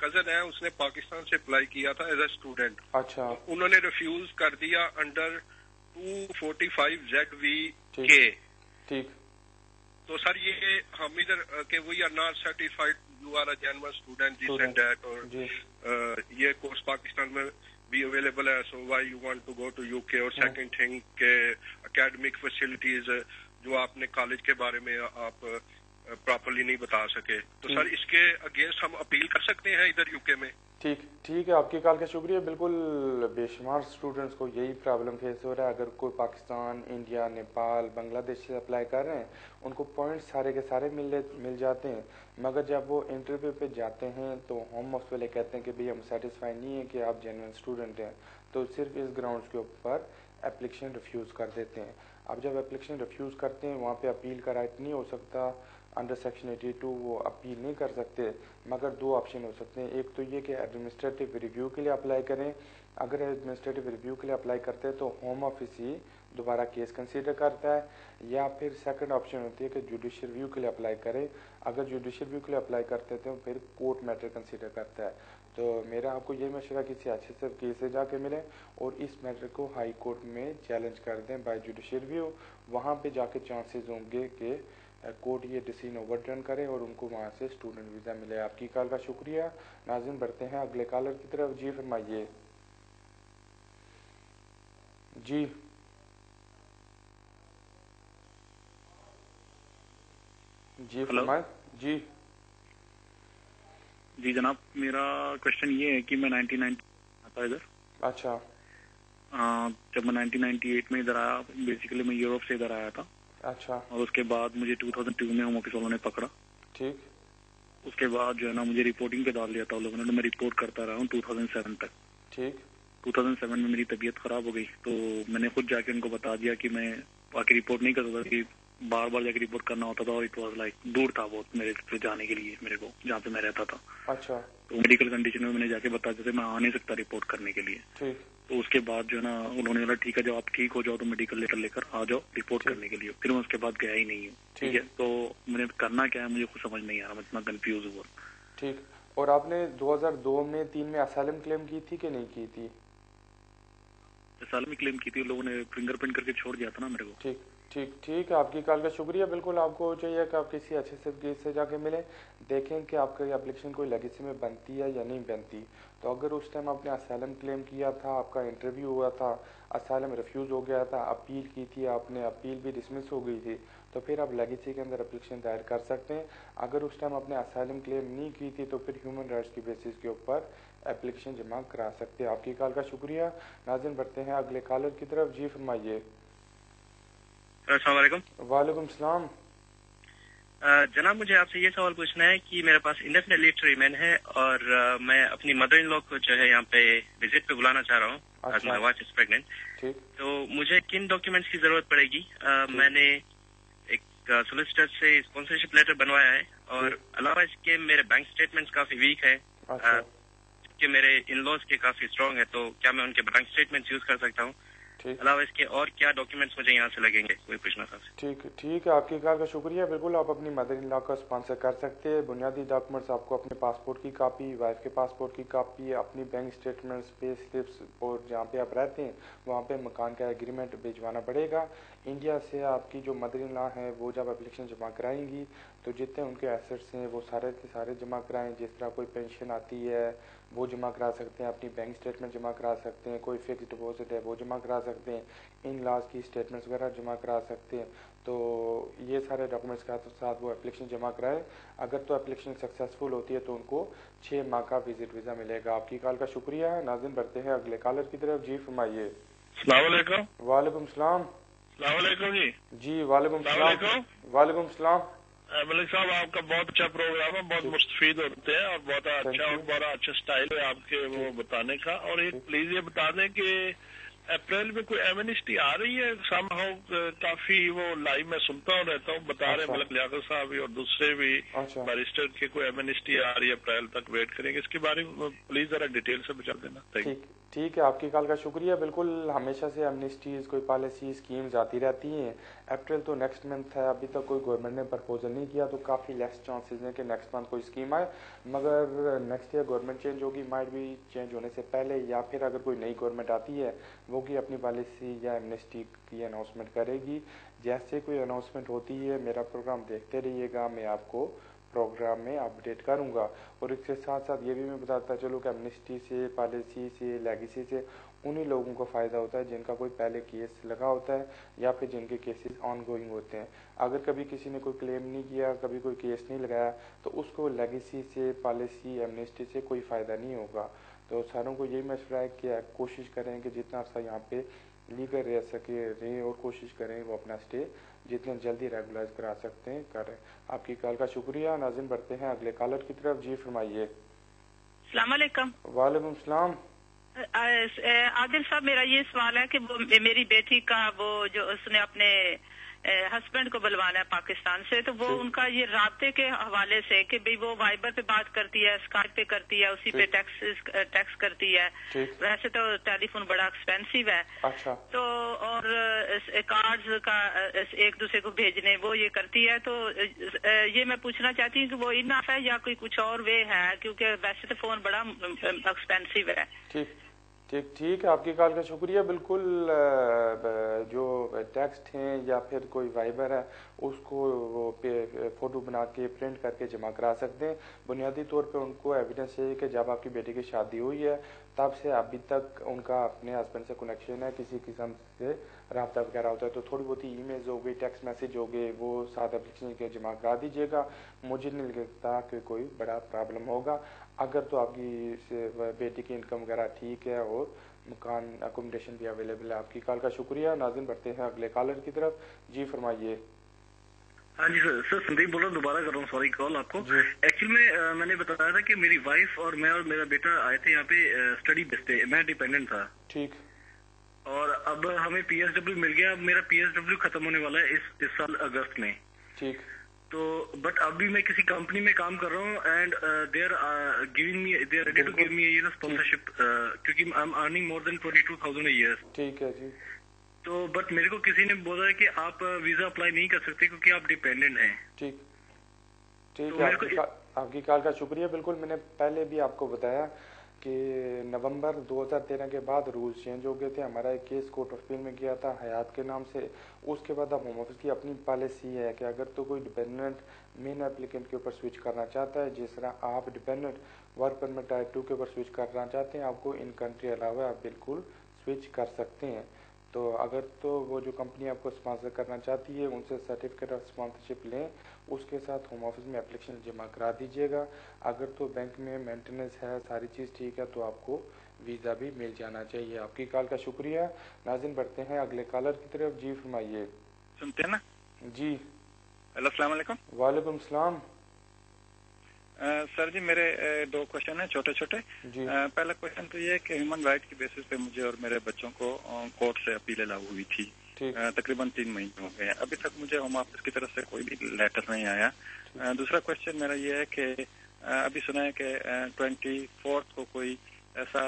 S16: कजन है, उसने पाकिस्तान से अप्लाई किया था एज ए स्टूडेंट।
S1: अच्छा।
S16: तो उन्होंने रिफ्यूज कर दिया अंडर 245ZV के।
S1: ठीक।
S16: तो सर ये हम इधर के we are not certified, you are a genuine student, this and that, और ये कोर्स पाकिस्तान में भी अवेलेबल है, so why you want to go to UK। और सेकंड थिंग के एकेडमिक फैसिलिटीज जो आपने कॉलेज के बारे में आप प्रॉपर्ली नहीं बता सके, तो सर इसके अगेंस्ट हम अपील कर सकते हैं इधर UK में?
S1: ठीक है, आपकी कॉल का शुक्रिया। बिल्कुल, बेशुमार स्टूडेंट्स को यही प्रॉब्लम फेस हो रहा है। अगर कोई पाकिस्तान, इंडिया, नेपाल, बांग्लादेश से अप्लाई कर रहे हैं, उनको पॉइंट्स सारे के सारे मिल जाते हैं, मगर जब वो इंटरव्यू पे जाते हैं तो होम ऑफिस वाले कहते हैं कि भाई हम सेटिस्फाई नहीं है कि आप जेन्युइन स्टूडेंट हैं, तो सिर्फ इस ग्राउंड्स के ऊपर एप्लीकेशन रिफ्यूज़ कर देते हैं। अब जब एप्लीकेशन रिफ्यूज़ करते हैं, वहाँ पे अपील का राइट नहीं हो सकता। अंडर सेक्शन 82 वो अपील नहीं कर सकते, मगर 2 ऑप्शन हो सकते हैं। एक तो ये कि एडमिनिस्ट्रेटिव रिव्यू के लिए अप्लाई करें। अगर एडमिनिस्ट्रेटिव रिव्यू के लिए अप्लाई करते हैं तो होम ऑफिस ही दोबारा केस कंसीडर करता है, या फिर सेकंड ऑप्शन होती है कि जुडिशियल रिव्यू के लिए अप्लाई करें। अगर जुडिशियल रिव्यू के लिए अप्लाई करते हैं तो फिर कोर्ट मैटर कंसीडर करता है। तो मेरा आपको ये मशवरा किसी अच्छे से वकील से जाके मिलें और इस मैटर को हाई कोर्ट में चैलेंज कर दें बाय जुडिशियल रिव्यू। वहाँ पे जाके चांसेस होंगे कि कोर्ट ये डिसीजन ओवरटर्न करे और उनको वहाँ से स्टूडेंट वीज़ा मिले। आपकी कॉल का शुक्रिया। नाज़रीन बढ़ते हैं अगले कॉलर की तरफ। जी फरमाइए। जी जी फरमाए। जी
S17: जी जनाब, मेरा क्वेश्चन ये है कि मैं 1990 आता इधर।
S1: अच्छा।
S17: जब मैं 1998 में इधर आया, बेसिकली मैं यूरोप से इधर आया था।
S1: अच्छा।
S17: और उसके बाद मुझे 2002 में होम ऑफिस वालों ने पकड़ा।
S1: ठीक।
S17: उसके बाद जो है ना मुझे रिपोर्टिंग पे डाल दिया था लोगों ने, मैं रिपोर्ट करता रहा हूँ 2007 तक।
S1: ठीक।
S17: 2007 में मेरी तबीयत खराब हो गई तो मैंने खुद जाके उनको बता दिया कि मैं बाकी रिपोर्ट नहीं कर सकता, कि बार बार जाके रिपोर्ट करना होता था और इट वाज लाइक दूर था बहुत मेरे से जाने के लिए, मेरे को जहाँ पे मैं रहता था।
S1: अच्छा।
S17: तो मेडिकल कंडीशन में मैंने जाके बता दिया था मैं आ नहीं सकता रिपोर्ट करने के लिए।
S1: ठीक।
S17: तो उसके बाद जो है ना उन्होंने बोला ठीक है जब आप ठीक हो जाओ तो मेडिकल लेटर लेकर आ जाओ रिपोर्ट करने के लिए। फिर मैं उसके बाद गया ही नहीं हूँ। ठीक है, तो मैंने करना क्या है मुझे कुछ समझ नहीं आ रहा, मैं इतना कंफ्यूज हुआ।
S1: ठीक। और आपने 2002 में 3 में असाइलम क्लेम की थी कि नहीं की थी?
S17: असाइलम क्लेम की थी, लोगों ने फिंगरप्रिंट करके छोड़ दिया था ना मेरे को।
S1: ठीक ठीक ठीक है। आपकी कॉल का शुक्रिया। बिल्कुल आपको चाहिए कि आप किसी अच्छे से केस से जाके मिलें, देखें कि आपकी एप्लीकेशन कोई लेगेसी में बनती है या नहीं बनती। तो अगर उस टाइम आपने असाइलम क्लेम किया था, आपका इंटरव्यू हुआ था, असाइलम रिफ्यूज हो गया था, अपील की थी आपने, अपील भी डिसमिस हो गई थी, तो फिर आप लेगेसी के अंदर एप्लीकेशन दायर कर सकते हैं। अगर उस टाइम आपने असाइलम क्लेम नहीं की थी तो फिर ह्यूमन राइट्स की बेसिस के ऊपर एप्लीकेशन जमा करा सकते हैं। आपकी कॉल का शुक्रिया। नाज़रीन बढ़ते हैं अगले कॉलर की तरफ। जी फरमाइए।
S18: अस्सलाम वालेकुम।
S1: वालेकुम सलाम।
S18: जनाब मुझे आपसे ये सवाल पूछना है कि मेरे पास इंडेफिनिट लीव टू रिमेन है और मैं अपनी मदर इन लॉ को जो है यहाँ पे विजिट पे बुलाना चाह रहा हूँ।
S1: अच्छा।
S18: My wife is pregnant.
S1: ठीक।
S18: तो मुझे किन डॉक्यूमेंट्स की जरूरत पड़ेगी? मैंने एक सोलिसिटर से स्पॉन्सरशिप लेटर बनवाया है और अलावा इसके मेरे बैंक स्टेटमेंट्स काफी वीक है।
S1: अच्छा।
S18: कि मेरे इन लॉज के काफी स्ट्रॉन्ग है, तो क्या मैं उनके बैंक स्टेटमेंट्स यूज कर सकता हूँ? अलावा इसके और क्या डॉक्यूमेंट्स मुझे यहाँ से लगेंगे, कोई पूछना था।
S1: ठीक ठीक है। आपकी कॉल का शुक्रिया। बिल्कुल आप अपनी मदर इन लॉ का स्पॉन्सर कर सकते हैं। बुनियादी डॉक्यूमेंट्स आपको अपने पासपोर्ट की कॉपी, वाइफ के पासपोर्ट की कॉपी, अपनी बैंक स्टेटमेंट्स, पे स्लिप्स और जहाँ पे आप रहते हैं वहाँ पे मकान का एग्रीमेंट भिजवाना पड़ेगा। इंडिया से आपकी जो मदर इन लॉ है वो जब एप्लीकेशन जमा कराएंगी तो जितने उनके एसेट्स हैं वो सारे के सारे जमा कराएं। जिस तरह कोई पेंशन आती है वो जमा करा सकते हैं, अपनी बैंक स्टेटमेंट जमा करा सकते हैं, कोई फिक्स डिपॉजिट है वो जमा करा सकते हैं, इन लॉज की स्टेटमेंट्स वगैरह जमा करा सकते हैं। तो ये सारे डॉक्यूमेंट्स के साथ वो एप्लीकेशन जमा कराए। अगर तो एप्लीकेशन सक्सेसफुल होती है तो उनको 6 माह का विजिट वीजा मिलेगा। आपकी कॉल का शुक्रिया। नाज़रीन बढ़ते हैं अगले कॉलर की तरफ। जी फरमाइए। वालेकुम सलाम। जी वालेकुम सलाम। वालेकुम सलाम।
S19: मलिक साहब आपका बहुत अच्छा प्रोग्राम है, बहुत मुस्तफीद होते हैं और बहुत अच्छा और बड़ा अच्छा स्टाइल है आपके वो बताने का। और एक प्लीज ये बता दें कि अप्रैल में कोई एमनेस्टी आ रही है? समहाउ काफी वो लाइव में सुनता हूँ रहता हूँ, बता रहे मलिक लियाकत साहब भी और दूसरे भी बैरिस्टर के कोई एमनेस्टी आ रही है अप्रैल तक, वेट करेंगे। इसके बारे में प्लीज जरा डिटेल से बता देना।
S1: ठीक है। आपकी कॉल का शुक्रिया। बिल्कुल हमेशा से एमनेस्टीज, कोई पॉलिसी स्कीम्स आती रहती हैं। अप्रैल तो नेक्स्ट मंथ है, अभी तक कोई गवर्नमेंट ने प्रपोजल नहीं किया तो काफ़ी लेस चांसेस हैं कि नेक्स्ट मंथ कोई स्कीम आए। मगर नेक्स्ट ईयर गवर्नमेंट चेंज होगी, माइट भी चेंज होने से पहले, या फिर अगर कोई नई गवर्नमेंट आती है वो की अपनी पॉलिसी या एमनेस्टी की अनाउंसमेंट करेगी। जैसे कोई अनाउंसमेंट होती है मेरा प्रोग्राम देखते रहिएगा, मैं आपको प्रोग्राम में अपडेट करूंगा। और इसके साथ साथ ये भी मैं बताता चलूँ कि एमनेस्टी से, पॉलिसी से, लेगेसी से उन्हीं लोगों को फ़ायदा होता है जिनका कोई पहले केस लगा होता है या फिर जिनके केसेस ऑनगोइंग होते हैं। अगर कभी किसी ने कोई क्लेम नहीं किया, कभी कोई केस नहीं लगाया तो उसको लेगेसी से, पॉलिसी, एमनेस्टी से कोई फ़ायदा नहीं होगा। तो सारों को यही मशवरा है कि कोशिश करें कि जितना अर्सा यहाँ पे लीगल रह सके रहें और कोशिश करें वो अपना स्टे जितने जल्दी रेगुलाइज करा सकते हैं करें। आपकी कॉल का शुक्रिया। नाज़रीन बढ़ते हैं अगले कॉलर की तरफ। जी फरमाइए।
S20: अस्सलाम वालेकुम।
S1: वालेकुम सलाम।
S20: आदिल साहब मेरा ये सवाल है कि वो मेरी बेटी का वो जो उसने अपने हस्बैंड को बुलवाना है पाकिस्तान से, तो वो उनका ये राब्ते के हवाले से कि भाई वो वाइबर पे बात करती है, स्काइप पे करती है, उसी पे टैक्स करती है। वैसे तो टेलीफोन बड़ा एक्सपेंसिव है।
S1: अच्छा।
S20: तो और कार्ड्स का एक दूसरे को भेजने वो ये करती है। तो ये मैं पूछना चाहती हूँ कि वो इनफ है या कोई कुछ और वे है, क्योंकि वैसे तो फोन बड़ा एक्सपेंसिव है।
S1: ठीक है। आपकी कॉल का शुक्रिया। बिल्कुल जो टेक्स्ट हैं या फिर कोई वाइबर है उसको वो फोटो बना के प्रिंट करके जमा करा सकते हैं। बुनियादी तौर पे उनको एविडेंस चाहिए कि जब आपकी बेटी की शादी हुई है तब से अभी तक उनका अपने हस्बैंड से कनेक्शन है, किसी किस्म से रब्ता वगैरह होता है तो थोड़ी बहुत ईमेल्स हो गई, टेक्स्ट मैसेज हो गए, वो साथ एप्लीकेशन के जमा करा दीजिएगा। मुझे नहीं लगता कि कोई बड़ा प्रॉब्लम होगा। अगर तो आपकी बेटी की इनकम वगैरह ठीक है और मकान अकोमोडेशन भी अवेलेबल है। आपकी कॉल का शुक्रिया। नाज़रीन बढ़ते हैं अगले कॉलर की तरफ। जी फरमाइए।
S15: हाँ जी सर संदीप बोल रहा हूँ, दोबारा कर रहा हूँ, सॉरी कॉल आपको। एक्चुअली में मैंने बताया था कि मेरी वाइफ और मैं और मेरा बेटा आए थे यहाँ पे स्टडी बेस पे, मैं डिपेंडेंट था।
S1: ठीक।
S15: और अब हमें PSW मिल गया। अब मेरा PSW खत्म होने वाला है इस साल अगस्त में।
S1: ठीक।
S15: तो बट अभी मैं किसी कंपनी में काम कर रहा हूँ and they are giving me, they are ready to give me ये स्पॉन्सरशिप क्योंकि I am earning more than 22,000 a year।
S1: ठीक है जी।
S15: तो बट मेरे को किसी ने बोला है कि आप वीजा अप्लाई नहीं कर सकते क्योंकि आप डिपेंडेंट हैं।
S1: ठीक ठीक है। आपकी कॉल का शुक्रिया। बिल्कुल मैंने पहले भी आपको बताया कि नवंबर 2013 के बाद रूल्स चेंज हो गए थे। हमारा एक केस कोर्ट ऑफ अपील में गया था हयात के नाम से। उसके बाद अब होम ऑफिस की अपनी पॉलिसी है कि अगर तो कोई डिपेंडेंट मेन एप्लीकेंट के ऊपर स्विच करना चाहता है, जिस तरह आप डिपेंडेंट वर्क परमिट टाइप 2 के ऊपर स्विच करना चाहते हैं, आपको इन कंट्री अलावा आप बिल्कुल स्विच कर सकते हैं। तो अगर तो वो जो कंपनी आपको स्पॉन्सर करना चाहती है उनसे सर्टिफिकेट ऑफ स्पॉन्सरशिप लें, उसके साथ होम ऑफिस में एप्लीकेशन जमा करा दीजिएगा। अगर तो बैंक में मेंटेनेंस है, सारी चीज़ ठीक है, तो आपको वीज़ा भी मिल जाना चाहिए। आपकी कॉल का शुक्रिया। नाज़रीन बढ़ते हैं अगले कॉलर की तरफ। जी फरमाइए।
S21: सुनते हैं ना? जी
S1: हेलो अस्सलाम वालेकुम। वालेकुम सलाम।
S21: सर जी मेरे 2 क्वेश्चन है छोटे छोटे। पहला क्वेश्चन तो ये है कि ह्यूमन राइट की बेसिस पे मुझे और मेरे बच्चों को कोर्ट से अपील लागू हुई थी। तकरीबन 3 महीने हो गए। अभी तक मुझे होम ऑफिस की तरफ से कोई भी लेटर नहीं आया। दूसरा क्वेश्चन मेरा ये है कि अभी सुना है कि 24 को कोई ऐसा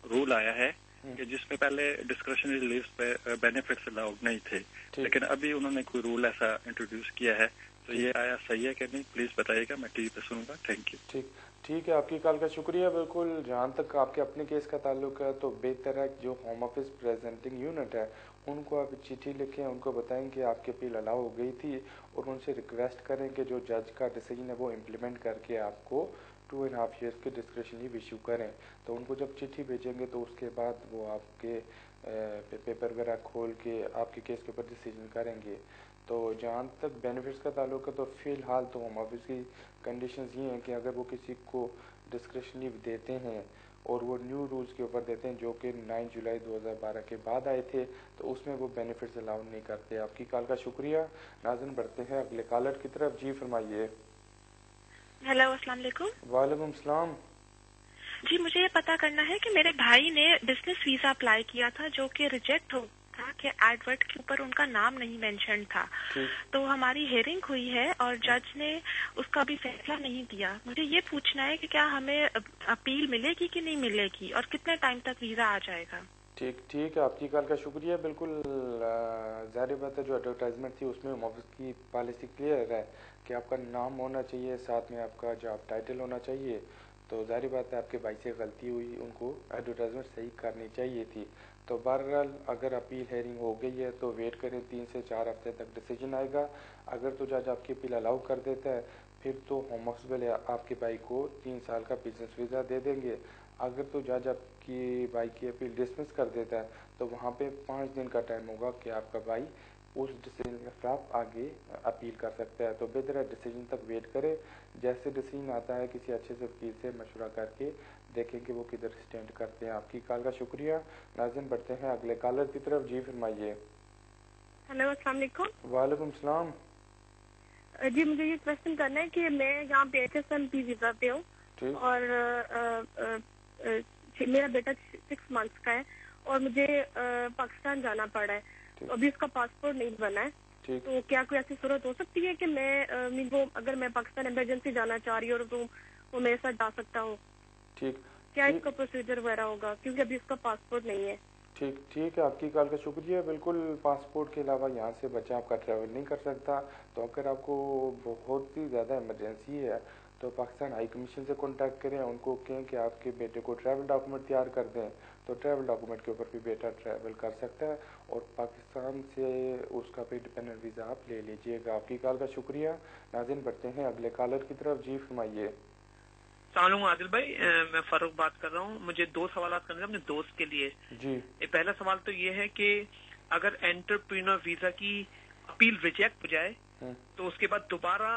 S21: रूल आया है कि जिसमें पहले डिस्क्रिशनरी लीव्स पे बेनिफिट्स अलाउड नहीं थे, लेकिन अभी उन्होंने कोई रूल ऐसा इंट्रोड्यूस किया है। तो ये आया सही है कि नहीं, प्लीज बताइएगा, मैं टीवी पे सुनूंगा। Thank you.
S1: ठीक है। आपकी कॉल का शुक्रिया। बिल्कुल जहाँ तक आपके अपने केस का ताल्लुक है तो बेहतर है जो होम ऑफिस प्रेजेंटिंग यूनिट है उनको आप चिट्ठी लिखें, उनको बताएं कि आपकी अपील अलाउ हो गई थी और उनसे रिक्वेस्ट करें कि जो जज का डिसीजन है वो इम्प्लीमेंट करके आपको 2.5 ईयर्स के डिस्क्रिशनरी इशू करें। तो उनको जब चिट्ठी भेजेंगे तो उसके बाद वो आपके पेपर वगैरह खोल के आपके केस के ऊपर डिसीजन करेंगे। तो जहाँ तक बेनिफिट्स का ताल्लुक है तो फिलहाल तो होम ऑफिस की कंडीशंस ये हैं कि अगर वो किसी को डिस्क्रिशनरी देते हैं और वो न्यू रूल्स के ऊपर देते हैं जो कि 9 जुलाई 2012 के बाद आए थे, तो उसमें वो बेनिफिट्स अलाउ नहीं करते। आपकी कॉल का शुक्रिया। नाज़रीन बढ़ते हैं अगले कॉलर की तरफ। जी फरमाइए।
S22: हेलो अस्सलाम वालेकुम।
S1: वालेकुम सलाम।
S22: जी मुझे ये पता करना है कि मेरे भाई ने बिजनेस वीजा अप्लाई किया था जो कि रिजेक्ट हो था कि एडवर्ट के ऊपर उनका नाम नहीं मेंशन था। तो हमारी हियरिंग हुई है और जज ने उसका भी फैसला नहीं दिया। मुझे ये पूछना है कि क्या हमें अपील मिलेगी कि नहीं मिलेगी और कितने टाइम तक वीजा आ जाएगा।
S1: ठीक है। आपकी कॉल का शुक्रिया। बिल्कुल जाहिर बात है जो एडवर्टाइजमेंट थी उसमें होम ऑफिस की पॉलिसी क्लियर है कि आपका नाम होना चाहिए, साथ में आपका जॉब टाइटल होना चाहिए। तो जाहिर बात है आपके भाई से गलती हुई, उनको एडवर्टाइजमेंट सही करनी चाहिए थी। तो बहरहाल अगर अपील हेयरिंग हो गई है तो वेट करें, 3 से 4 हफ्ते तक डिसीजन आएगा। अगर तो जज आपकी अपील अलाउ कर देता है फिर तो होम ऑफिस वाले आपके भाई को 3 साल का बिजनेस वीज़ा दे देंगे। अगर तो जज आपकी भाई की अपील डिसमिस कर देता है तो वहाँ पे 5 दिन का टाइम होगा कि आपका भाई उस डिसीजन के खिलाफ आगे अपील कर सकता है। तो बेहतर है डिसीजन तक वेट करें। जैसे डिसीजन आता है किसी अच्छे से वकील से मशवरा करके देखें कि वो किधर स्टैंड करते हैं। आपकी कॉल का शुक्रिया। नाज़रीन बढ़ते हैं अगले कॉलर की तरफ। जी फरमाइए।
S22: हेलो अस्सलाम वालेकुम।
S1: वालेकुम सलाम।
S22: जी मुझे ये क्वेश्चन करना है कि मैं यहाँ पे HSMP वीजा पे हूँ और मेरा बेटा 6 मंथ्स का है और मुझे पाकिस्तान जाना पड़ा है। तो अभी उसका पासपोर्ट नहीं बना है। तो क्या कोई ऐसी सूरत हो सकती है कि मैं वो अगर मैं पाकिस्तान इमरजेंसी जाना चाह रही हूँ तो वो मेरे साथ जा सकता हूँ? क्या इसका प्रोसीजर वगैरह होगा क्योंकि अभी उसका पासपोर्ट नहीं है।
S1: ठीक है। आपकी कॉल का शुक्रिया। बिल्कुल पासपोर्ट के अलावा यहाँ से बच्चा आपका ट्रैवल नहीं कर सकता। तो अगर आपको बहुत ही ज़्यादा इमरजेंसी है तो पाकिस्तान हाई कमीशन से कांटेक्ट करें, उनको कहें कि आपके बेटे को ट्रैवल डॉक्यूमेंट तैयार कर दें। तो ट्रैवल डॉक्यूमेंट के ऊपर भी बेटा ट्रैवल कर सकता है और पाकिस्तान से उसका भी डिपेंडेंट वीज़ा आप ले लीजिएगा। आपकी कॉल का शुक्रिया। नाज़रीन बढ़ते हैं अगले कॉलर की तरफ। जी फरमाइए।
S2: सलाम आदिल भाई, मैं फारूक बात कर रहा हूँ। मुझे 2 सवाल करने हैं अपने दोस्त के लिए।
S1: जी।
S2: पहला सवाल तो ये है कि अगर एंटरप्रेन्योर वीजा की अपील रिजेक्ट हो जाए तो उसके बाद दोबारा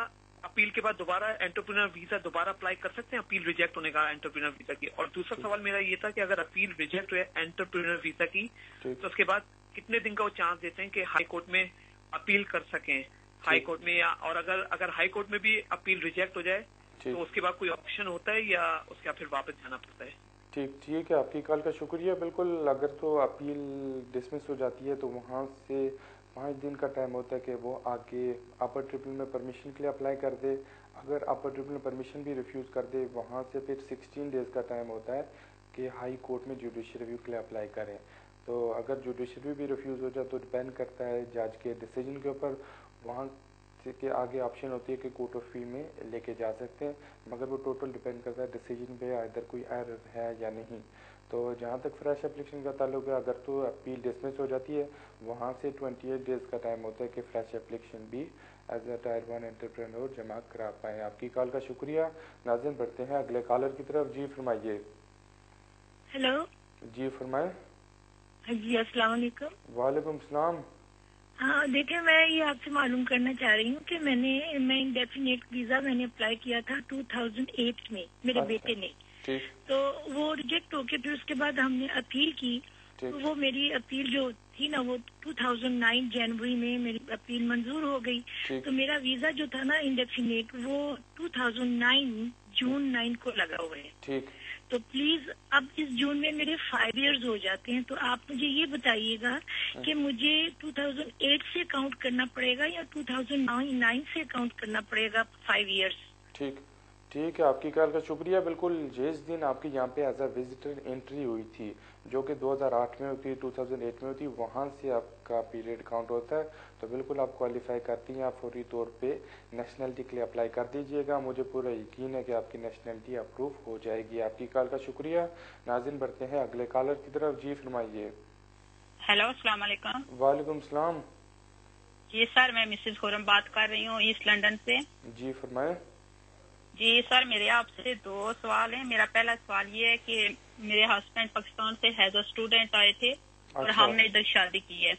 S2: अपील के बाद दोबारा एंटरप्रेन्योर वीजा दोबारा अप्लाई कर सकते हैं अपील रिजेक्ट होने का एंटरप्रेन्योर वीजा की। और दूसरा सवाल मेरा ये था कि अगर अपील रिजेक्ट हुए एंटरप्रेन्योर वीजा की तो उसके बाद कितने दिन का वो चांस देते हैं कि हाई कोर्ट में अपील कर सकें हाई कोर्ट में, या और अगर हाई कोर्ट में भी अपील रिजेक्ट हो जाए तो उसके बाद कोई ऑप्शन होता है या उसके बाद फिर वापस जाना पड़ता है?
S1: ठीक है, आपकी कॉल का शुक्रिया। बिल्कुल, अगर तो अपील डिसमिस हो जाती है तो वहाँ से 5 दिन का टाइम होता है कि वो आगे अपर ट्रिब्यूनल में परमिशन के लिए अप्लाई कर दे। अगर अपर ट्रिब्यूनल परमिशन भी रिफ्यूज़ कर दे, वहाँ से फिर 16 डेज़ का टाइम होता है कि हाई कोर्ट में जुडिशल रिव्यू के लिए अप्लाई करें। तो अगर जुडिशल रिव्यू भी रिफ्यूज़ हो जाए तो डिपेंड करता है जज के डिसीजन के ऊपर। वहाँ के आगे ऑप्शन होती है कि कोर्ट ऑफ फी में लेके जा सकते हैं, मगर वो टोटल डिपेंड करता है डिसीजन पे, इधर कोई एरर है या नहीं। तो जहाँ तक फ्रेश एप्लीकेशन का ताल्लुक है, अगर तो अपील डिसमिस हो जाती है, वहाँ से 28 डेज़ का टाइम होता है कि फ्रेश एप्लीकेशन भी एज अ टायर 1 एंटरप्रेन्योर जमा करा पाए। आपकी कॉल का शुक्रिया। नाज़रीन बढ़ते हैं अगले कॉलर की तरफ। जी फरमाइए।
S3: हेलो। जी
S1: फरमाए।
S3: जी अस्सलाम वालेकुम।
S1: वालेकुम सलाम।
S3: हाँ देखिए, मैं ये आपसे मालूम करना चाह रही हूँ कि मैं इंडेफिनिट वीजा मैंने अप्लाई किया था 2008 में मेरे बेटे ने। तो वो रिजेक्ट होके फिर उसके बाद हमने अपील की, तो वो मेरी अपील जो थी ना वो 2009 जनवरी में मेरी अपील मंजूर हो गई। तो मेरा वीजा जो था ना इंडेफिनिट वो 2009 जून 9 को लगा हुआ है। तो प्लीज अब इस जून में मेरे 5 इयर्स हो जाते हैं, तो आप मुझे ये बताइएगा कि मुझे 2008 से काउंट करना पड़ेगा या 2009 से काउंट करना पड़ेगा 5 इयर्स?
S1: ठीक है, आपकी कॉल का शुक्रिया। बिल्कुल, जिस दिन आपकी यहाँ पे एज अ विजिटर एंट्री हुई थी जो कि 2008 में होती है 2008 में होती है, वहाँ से आपका पीरियड काउंट होता है। तो बिल्कुल आप क्वालिफाई करती हैं, आप फौरी तौर पे नेशनलिटी के लिए अप्लाई कर दीजिएगा। मुझे पूरा यकीन है कि आपकी नेशनलिटी अप्रूव हो जाएगी। आपकी कॉल का शुक्रिया। नाज़रीन बढ़ते हैं अगले कॉलर की तरफ। जी फरमाइए।
S20: हेलो, अस्सलाम वालेकुम।
S1: वालेकुम सलाम।
S20: जी सर, मैं मिसेस खुरम बात कर रही हूँ ईस्ट लंदन से।
S1: जी फरमाए।
S20: जी सर, मेरे आपसे 2 सवाल हैं। मेरा पहला सवाल ये है कि मेरे हस्बैंड पाकिस्तान से एज अ स्टूडेंट आए थे और हमने इधर शादी की है।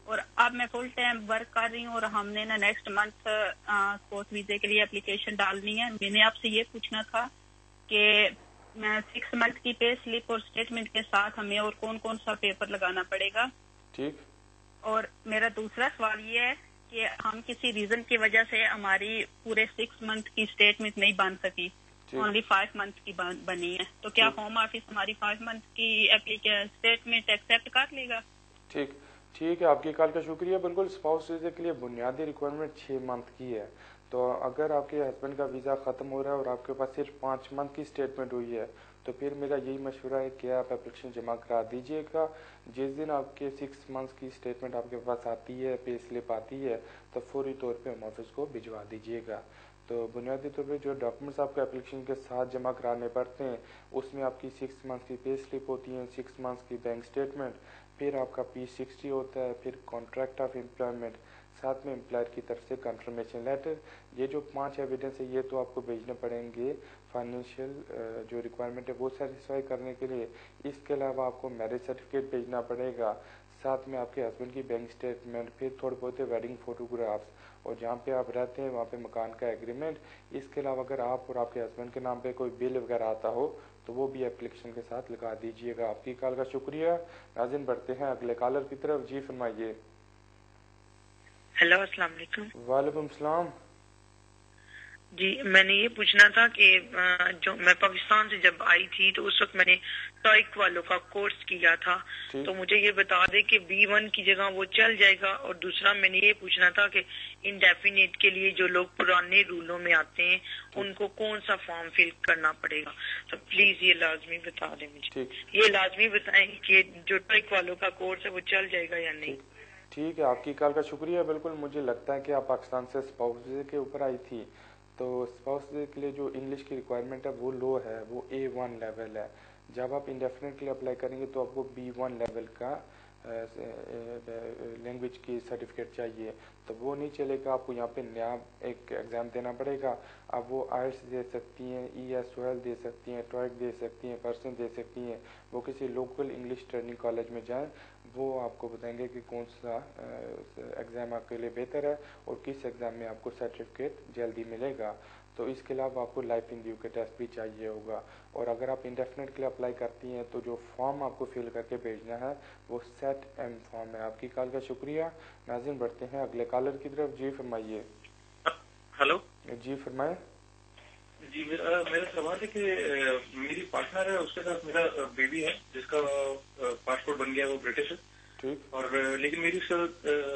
S20: और अब मैं फुल टाइम वर्क कर रही हूँ और हमने ना नेक्स्ट मंथ स्पोर्ट्स वीजे के लिए एप्लीकेशन डालनी है। मैंने आपसे ये पूछना था कि 6 मंथ की पे स्लिप और स्टेटमेंट के साथ हमें और कौन कौन सा पेपर लगाना पड़ेगा। और मेरा दूसरा सवाल ये है कि हम किसी रीजन की वजह से हमारी पूरे 6 मंथ की स्टेटमेंट नहीं बन सकी, ओनली 5 मंथ की बनी है, तो क्या होम ऑफिस हमारी 5 मंथ की स्टेटमेंट एक्सेप्ट कर लेगा?
S1: ठीक है, आपकी कॉल का शुक्रिया। बिल्कुल, स्पाउस वीजा के लिए बुनियादी रिक्वायरमेंट 6 मंथ की है। तो अगर आपके हस्बैंड का वीजा खत्म हो रहा है और आपके पास सिर्फ 5 मंथ की स्टेटमेंट हुई है, तो फिर मेरा यही मशवरा है कि आप एप्लीकेशन जमा करा दीजिएगा। जिस दिन आपके 6 मंथ्स की स्टेटमेंट आपके पास आती है, पे स्लिप आती है, तो फौरी तौर पे होम ऑफिस को भिजवा दीजिएगा। तो बुनियादी तौर पे जो डॉक्यूमेंट्स आपको एप्लीकेशन के साथ जमा कराने पड़ते हैं, उसमें आपकी 6 मंथ्स की पे स्लिप होती है, 6 मंथ्स की बैंक स्टेटमेंट, फिर आपका P60 होता है, फिर कॉन्ट्रैक्ट ऑफ एम्प्लॉयमेंट, साथ में एम्प्लॉयर की तरफ से कंफर्मेशन लेटर। ये जो 5 एविडेंस है ये तो आपको भेजने पड़ेंगे फाइनेंशियल जो रिक्वायरमेंट है वो सेटिस्फाई करने के लिए। इसके अलावा आपको मैरिज सर्टिफिकेट भेजना पड़ेगा, साथ में आपके हस्बैंड की बैंक स्टेटमेंट, फिर थोड़े बहुत वेडिंग फोटोग्राफ्स, और जहाँ पे आप रहते हैं वहाँ पे मकान का एग्रीमेंट। इसके अलावा अगर आप और आपके हस्बैंड के नाम पे कोई बिल वगैरह आता हो तो वो भी एप्लीकेशन के साथ लगा दीजिएगा। आपकी कॉल का शुक्रिया। नाज़रीन बढ़ते हैं अगले कॉलर की तरफ। जी फरमाइए।
S23: हेलो, अस्सलाम वालेकुम।
S1: वालेकुम सलाम।
S23: जी, मैंने ये पूछना था कि जो मैं पाकिस्तान से जब आई थी तो उस वक्त मैंने टॉइक वालों का कोर्स किया था, तो मुझे ये बता दे कि B1 की जगह वो चल जाएगा। और दूसरा मैंने ये पूछना था कि इंडेफिनिट के लिए जो लोग पुराने रूलों में आते हैं उनको कौन सा फॉर्म फिल करना पड़ेगा, तो प्लीज ये लाजमी बता दें मुझे। ये लाजमी बताएं कि जो टॉइक वालों का कोर्स है वो चल जाएगा या नहीं।
S1: ठीक है, आपकी कॉल का शुक्रिया। बिल्कुल, मुझे लगता है कि आप पाकिस्तान से स्पाउस के ऊपर आई थी, तो स्पाउस के लिए जो इंग्लिश की रिक्वायरमेंट है वो लो है, वो A1 लेवल है। जब आप इंडेफिनेट के लिए अप्लाई करेंगे तो आपको B1 लेवल का लैंग्वेज की सर्टिफिकेट चाहिए, तो वो नहीं चलेगा, आपको यहाँ पे नया एक एग्ज़ाम देना पड़ेगा। अब वो IELTS दे सकती हैं, ESOL दे सकती हैं, TOEIC दे सकती हैं, पर्सन दे सकती हैं। वो किसी लोकल इंग्लिश ट्रेनिंग कॉलेज में जाएं, वो आपको बताएंगे कि कौन सा एग्ज़ाम आपके लिए बेहतर है और किस एग्ज़ाम में आपको सर्टिफिकेट जल्दी मिलेगा। तो इसके अलावा आपको लाइफ इन व्यू का टेस्ट भी चाहिए होगा। और अगर आप इंडेफिनेट के लिए अप्लाई करती हैं तो जो फॉर्म आपको फिल करके भेजना है वो सेट एम फॉर्म है। आपकी कॉल का शुक्रिया। नाज़रीन बढ़ते हैं अगले कॉलर की तरफ। जी फरमाइए।
S5: हेलो
S1: जी फरमाए।
S5: जी मेरा सवाल है कि मेरी पार्टनर है, उसके साथ मेरा बेबी है जिसका पासपोर्ट बन गया, वो ब्रिटिश है,
S1: ठीक,
S5: और लेकिन मेरी उससे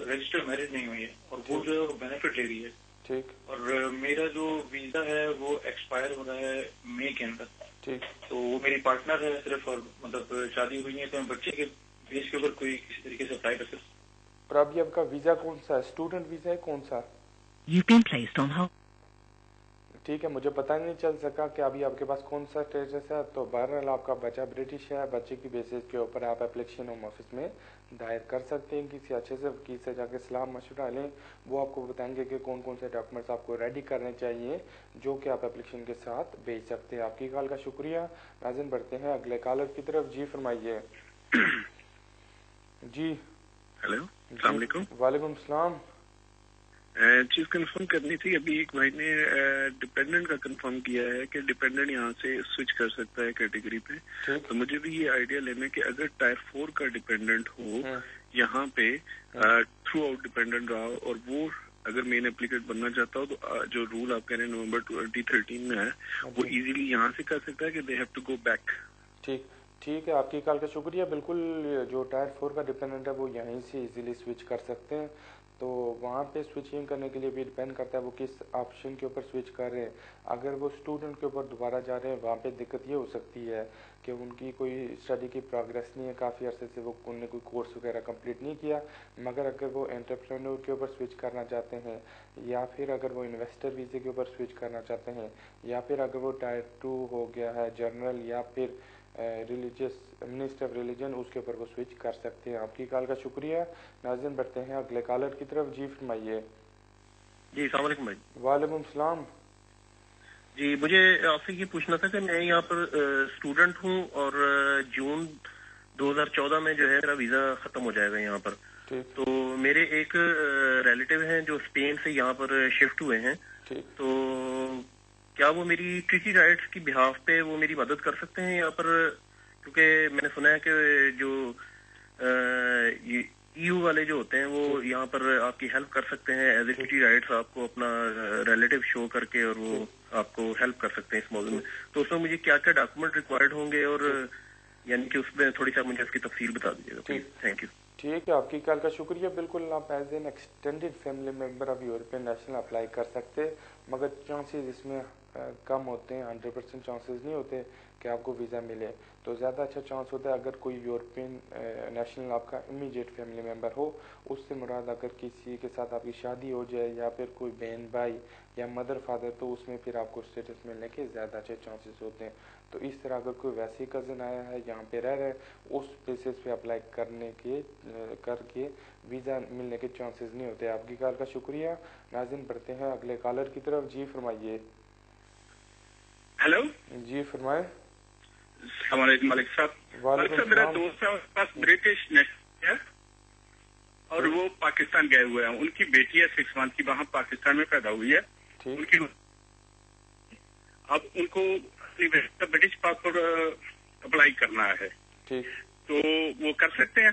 S5: रजिस्टर्ड मैरिज नहीं हुई है और वो जो बेनिफिट ले रही है,
S1: ठीक,
S5: और मेरा जो वीजा है वो एक्सपायर हो रहा है मई के अंदर,
S1: ठीक।
S5: तो वो मेरी पार्टनर है सिर्फ, और मतलब शादी हुई है, तो मैं बच्चे के बेस के ऊपर कोई किसी तरीके से अप्लाई कर सकता हूँ।
S1: पर अभी आपका वीजा कौन सा है? स्टूडेंट वीजा है कौन सा? ठीक है, मुझे पता नहीं चल सका कि अभी आपके पास कौन सा स्टेटस है। तो बहरहाल आपका बच्चा ब्रिटिश है, बच्चे की बेसिस के ऊपर आप एप्लीकेशन होम ऑफिस में दायर कर सकते हैं। किसी अच्छे से वकील से जाके सलाह मशवरा लें, वो आपको बताएंगे कि कौन कौन से डॉक्यूमेंट्स आपको रेडी करने चाहिए जो कि आप एप्लीकेशन के साथ भेज सकते हैं। आपकी कॉल का शुक्रिया। नाज़रीन बढ़ते हैं अगले कॉलर की तरफ। जी फरमाइए। जी
S6: हेलो, अस्सलाम वालेकुम।
S1: वालेकुम सलाम।
S6: चीज कंफर्म करनी थी, अभी एक भाई ने डिपेंडेंट का कंफर्म किया है कि डिपेंडेंट यहाँ से स्विच कर सकता है कैटेगरी पे, तो मुझे भी ये आइडिया लेना है कि अगर टायर 4 का डिपेंडेंट हो यहाँ पे थ्रू आउट डिपेंडेंट रहा और वो अगर मेन एप्लीकेट बनना चाहता हो तो जो रूल आप कह रहे हैं नवंबर 2013 में है वो इजीली यहाँ से कर सकता है कि they have to go back.
S1: ठीक, ठीक है, आपकी कॉल का शुक्रिया। बिल्कुल, जो टायर 4 का डिपेंडेंट है वो यहीं से इजीली स्विच कर सकते हैं। तो वहाँ पे स्विचिंग करने के लिए भी डिपेंड करता है वो किस ऑप्शन के ऊपर स्विच कर रहे हैं। अगर वो स्टूडेंट के ऊपर दोबारा जा रहे हैं, वहाँ पे दिक्कत ये हो सकती है कि उनकी कोई स्टडी की प्रोग्रेस नहीं है, काफ़ी अरसे से वो उनने कोई कोर्स वगैरह कंप्लीट नहीं किया। मगर अगर वो एंटरप्रेन्योर के ऊपर स्विच करना चाहते हैं, या फिर अगर वो इन्वेस्टर वीज़े के ऊपर स्विच करना चाहते हैं, या फिर अगर वो टायर 2 हो गया है जनरल, या फिर रिलीजियस मिनिस्टर ऑफ रिलीजन, उसके ऊपर वो स्विच कर सकते हैं। आपकी कॉल का शुक्रिया। नाज़रीन बढ़ते हैं अगले कॉलर की तरफ। जी फरमाइए।
S6: जी अस्सलाम वालेकुम भाई।
S1: वालेकुम सलाम।
S6: जी मुझे आपसे ये पूछना था कि मैं यहाँ पर स्टूडेंट हूँ और जून 2014 में जो है मेरा वीजा खत्म हो जाएगा यहाँ पर, तो मेरे एक रिलेटिव हैं जो स्पेन से यहाँ पर शिफ्ट हुए हैं, तो क्या वो मेरी ट्रिकी राइट्स की बिहाफ पे वो मेरी मदद कर सकते हैं यहाँ पर? क्योंकि मैंने सुना है कि जो EU वाले जो होते हैं वो यहाँ पर आपकी हेल्प कर सकते हैं एज ए ट्रिकी राइट्स, आपको अपना रिलेटिव शो करके और वो आपको हेल्प कर सकते हैं इस मौजूद में। तो उसमें मुझे क्या क्या डॉक्यूमेंट रिक्वायर्ड होंगे और यानी कि उसमें थोड़ी सा मुझे इसकी तफसील बता दीजिएगा प्लीज। Thank you.
S1: ठीक है, आपकी कॉल का शुक्रिया। बिल्कुल, आप as an extended family member of European national apply कर सकते हैं, मगर चांसेस इसमें कम होते हैं। 100% चांसेस नहीं होते कि आपको वीज़ा मिले। तो ज़्यादा अच्छा चांस होता है अगर कोई यूरोपियन नेशनल आपका इमीडिएट फैमिली मेंबर हो। उससे मुराद अगर किसी के साथ आपकी शादी हो जाए या फिर कोई बहन भाई या मदर फादर, तो उसमें फिर आपको स्टेटस मिलने के ज़्यादा अच्छे चांसेस होते हैं। तो इस तरह अगर कोई वैसे कज़न आया है यहाँ पे रह रहा है, उस बेसिस पे अप्लाई करके वीज़ा मिलने के चांसेस नहीं होते। आपकी कॉल का शुक्रिया। नाज़रीन बढ़ते हैं अगले कॉलर की तरफ। जी फरमाइए।
S7: हेलो,
S1: जी फरमाए।
S7: मालिक साहब, मेरा दोस्त है, उसके पास ब्रिटिश नेशनल है और वो पाकिस्तान गए हुए हैं। उनकी बेटी है 6 मंथ की, वहाँ पाकिस्तान में पैदा हुई है उनकी। अब उनको ब्रिटिश पासपोर्ट अप्लाई करना है,
S1: ठीक,
S7: तो वो कर सकते हैं?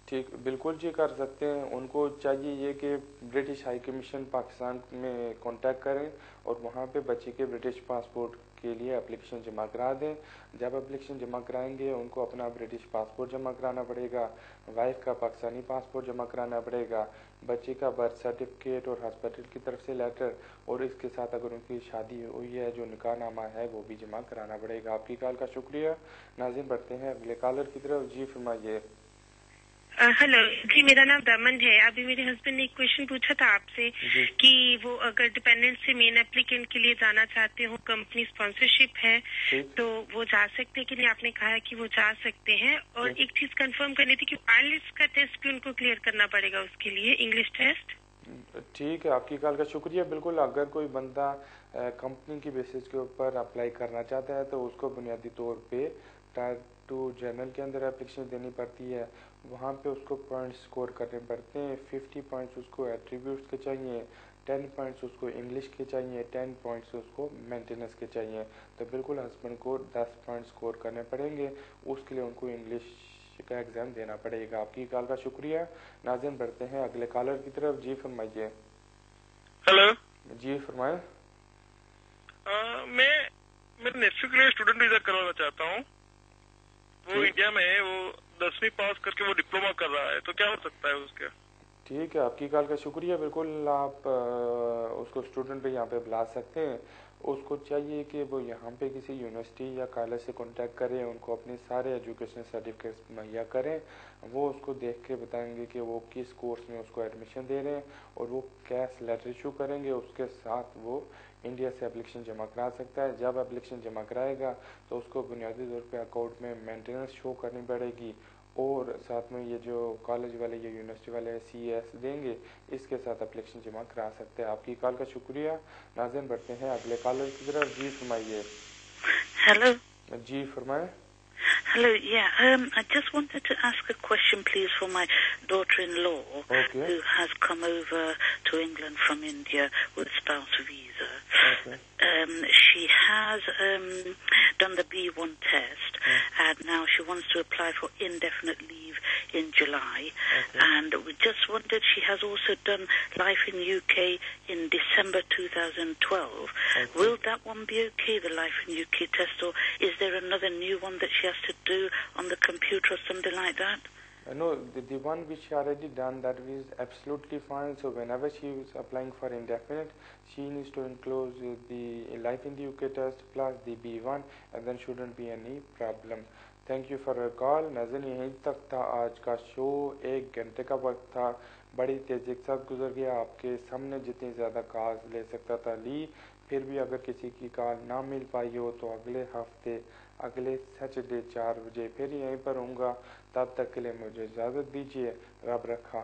S1: ठीक, बिल्कुल जी कर सकते हैं। उनको चाहिए ये कि ब्रिटिश हाई कमीशन पाकिस्तान में कांटेक्ट करें और वहाँ पे बच्चे के ब्रिटिश पासपोर्ट के लिए एप्लीकेशन जमा करा दें। जब एप्लीकेशन जमा कराएंगे उनको अपना ब्रिटिश पासपोर्ट जमा कराना पड़ेगा, वाइफ का पाकिस्तानी पासपोर्ट जमा कराना पड़ेगा, बच्चे का बर्थ सर्टिफिकेट और हॉस्पिटल की तरफ से लेटर, और इसके साथ अगर उनकी शादी हुई है जो निकाहनामा है वो भी जमा कराना पड़ेगा। आपकी कॉल का शुक्रिया। नाज़रीन बढ़ते हैं अगले कॉलर की तरफ। जी फरमाइए।
S14: हेलो जी, मेरा नाम दमन है। अभी मेरे हस्बैंड ने एक क्वेश्चन पूछा था आपसे कि वो अगर डिपेंडेंट से मेन एप्लीकेंट के लिए जाना चाहते हो, कंपनी स्पॉन्सरशिप है तो वो जा सकते हैं कि नहीं? आपने कहा कि वो जा सकते हैं। और एक चीज कंफर्म करनी थी कि आइलेट्स का टेस्ट भी उनको क्लियर करना पड़ेगा उसके लिए, इंग्लिश टेस्ट।
S1: ठीक है, आपकी कॉल का शुक्रिया। बिल्कुल, अगर कोई बंदा कंपनी की बेसिस के ऊपर अप्लाई करना चाहता है तो उसको बुनियादी तौर पे टायर 2 जनरल के अंदर एप्लीकेशन देनी पड़ती है। वहाँ पे उसको पॉइंट्स स्कोर करने पड़ते हैं। 50 पॉइंट्स उसको एट्रीब्यूट्स के चाहिए, 10 पॉइंट्स उसको इंग्लिश के चाहिए, 10 पॉइंट्स उसको मेंटेनेंस के चाहिए। तो बिल्कुल हस्बैंड को 10 पॉइंट स्कोर करने पड़ेंगे। उसके लिए उनको इंग्लिश का एग्जाम देना पड़ेगा। आपकी कॉल का शुक्रिया। नाज़रीन, बढ़ते हैं अगले कॉलर की तरफ। जी फरमाइए।
S4: हेलो
S1: जी फरमाए।
S4: मैं मेरे नेफ्यू के लिए स्टूडेंट वीजा करवाना चाहता हूँ। वो इंडिया में है, वो 10वीं पास करके वो डिप्लोमा कर रहा है, तो क्या हो सकता है उसका?
S1: ठीक है, आपकी कॉल का शुक्रिया। बिल्कुल आप उसको स्टूडेंट पे यहाँ पे बुला सकते हैं। उसको चाहिए कि वो यहाँ पे किसी यूनिवर्सिटी या कॉलेज से कांटेक्ट करें, उनको अपने सारे एजुकेशन सर्टिफिकेट्स मुहैया करें। वो उसको देख के बताएंगे कि वो किस कोर्स में उसको एडमिशन दे रहे हैं और वो कैश लेटर इशू करेंगे। उसके साथ वो इंडिया से एप्लीकेशन जमा करा सकता है। जब एप्लीकेशन जमा कराएगा तो उसको बुनियादी तौर पे अकाउंट में मेंटेनेंस शो करनी पड़ेगी और साथ में ये जो कॉलेज वाले या यूनिवर्सिटी वाले CS देंगे, इसके साथ एप्लीकेशन जमा करा सकते हैं। आपकी कॉल का शुक्रिया। नाज़रीन, बढ़ते हैं अगले कॉलर की तरफ। जी फरमाइए।
S8: हेलो
S1: जी फरमाए।
S8: Hello, yeah. I just wanted to ask a question, please, for my daughter-in-law who has come over to England from India with spouse visa. She has done the B1 test, and now she wants to apply for indefinite leave in July. And we just wondered, she has also done life in UK in December 2012. Will that one be okay, the life in UK test, or is there another new one that she has to do on the computer or something like that?
S1: No, the one which she already done, that is absolutely fine. So whenever she is applying for indefinite, she needs to include the life in the UK test plus the B1, and then shouldn't be any problem. Thank you for your call. नाज़रीन, यहीं तक था आज का show. 1 घंटे का वक्त था, बड़ी तेजी के साथ गुजर गया। आपके सामने जितनी ज़्यादा कॉल ले सकता था ली। फिर भी अगर किसी की कॉल ना मिल पाई हो तो अगले हफ्ते अगले सैटरडे 4 बजे फिर यहीं पर होऊंगा। तब तक के लिए मुझे इजाज़त दीजिए। रब रखा।